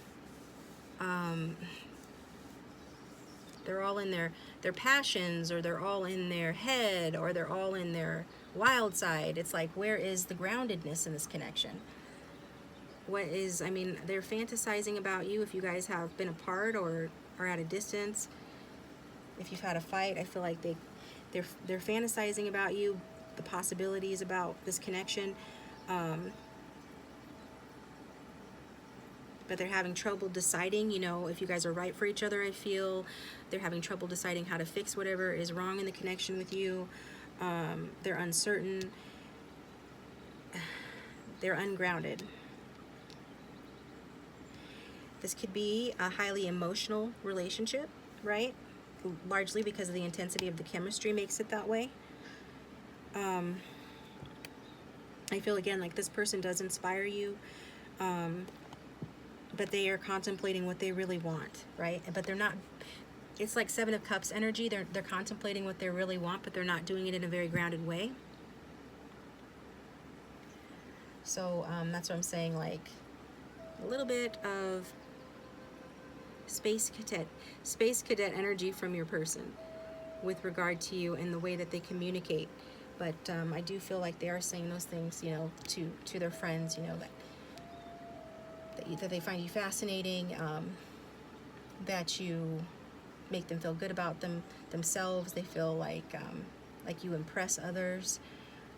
They're all in their passions, or they're all in their head, or they're all in their wild side. It's like, where is the groundedness in this connection? What is, I mean, they're fantasizing about you if you guys have been apart or are at a distance. If you've had a fight, I feel like they're fantasizing about you, the possibilities about this connection. But they're having trouble deciding, you know, if you guys are right for each other. I feel they're having trouble deciding how to fix whatever is wrong in the connection with you. They're uncertain. They're ungrounded. This could be a highly emotional relationship, right? Largely because of the intensity of the chemistry makes it that way. I feel, again, like this person does inspire you. But they are contemplating what they really want, right? But they're not, it's like Seven of Cups energy. They're contemplating what they really want, but they're not doing it in a very grounded way. So that's what I'm saying, like a little bit of space cadet energy from your person with regard to you and the way that they communicate. But I do feel like they are saying those things, you know, to their friends, you know, that they find you fascinating, that you make them feel good about themselves. They feel like you impress others,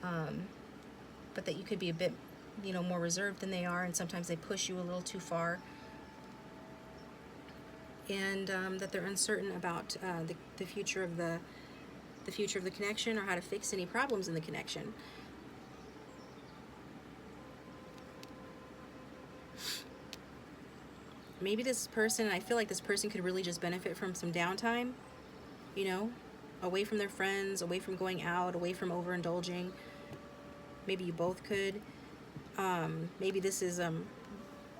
but that you could be a bit, you know, more reserved than they are, and sometimes they push you a little too far. And that they're uncertain about the future of the connection, or how to fix any problems in the connection. Maybe this person, I feel like this person could really just benefit from some downtime, you know, away from their friends, away from going out, away from overindulging. Maybe you both could. Maybe this is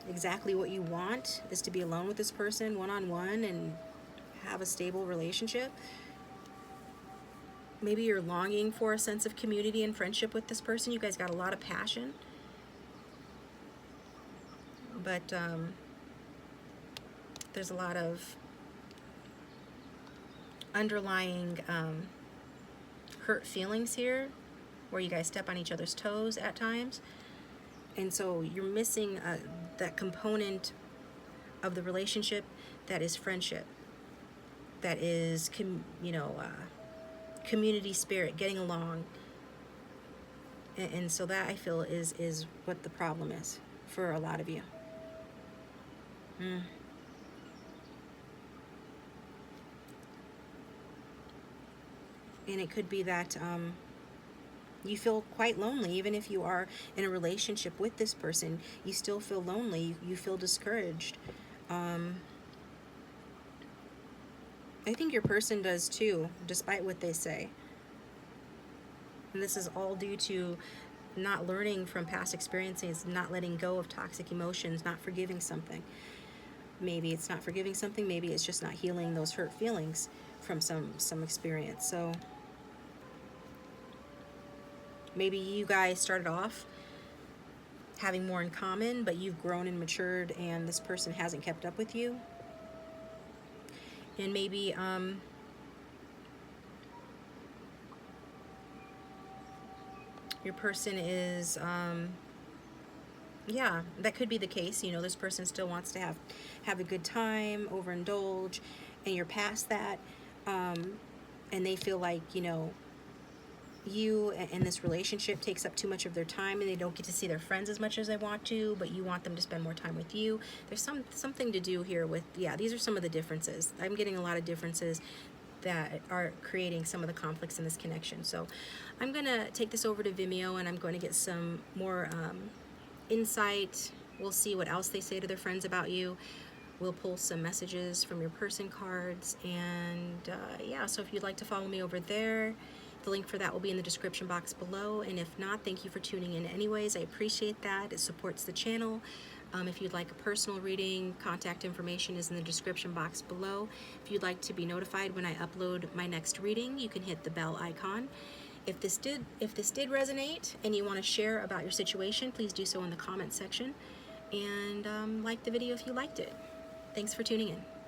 exactly what you want, is to be alone with this person one-on-one and have a stable relationship. Maybe you're longing for a sense of community and friendship with this person. You guys got a lot of passion. But there's a lot of underlying hurt feelings here, where you guys step on each other's toes at times. And so you're missing that component of the relationship that is friendship, that is community spirit, getting along. And so that, I feel, is what the problem is for a lot of you. And it could be that you feel quite lonely. Even if you are in a relationship with this person, you still feel lonely. You feel discouraged. I think your person does too, despite what they say. And this is all due to not learning from past experiences, not letting go of toxic emotions, not forgiving something. Maybe it's not forgiving something, maybe it's just not healing those hurt feelings from some experience. So maybe you guys started off having more in common, but you've grown and matured, and this person hasn't kept up with you. And maybe your person is yeah, that could be the case. You know, this person still wants to have a good time, overindulge, and you're past that, and they feel like, you know, you and this relationship takes up too much of their time, and they don't get to see their friends as much as they want to, but you want them to spend more time with you. There's something to do here with, yeah, these are some of the differences. I'm getting a lot of differences that are creating some of the conflicts in this connection. So I'm going to take this over to Vimeo, and I'm going to get some more insight. We'll see what else they say to their friends about you. We'll pull some messages from your person cards, and yeah, so if you'd like to follow me over there, the link for that will be in the description box below. And if not, thank you for tuning in anyways. I appreciate that. It supports the channel. If you'd like a personal reading, contact information is in the description box below. If you'd like to be notified when I upload my next reading, you can hit the bell icon. If this did resonate and you want to share about your situation, please do so in the comment section. And like the video if you liked it. Thanks for tuning in.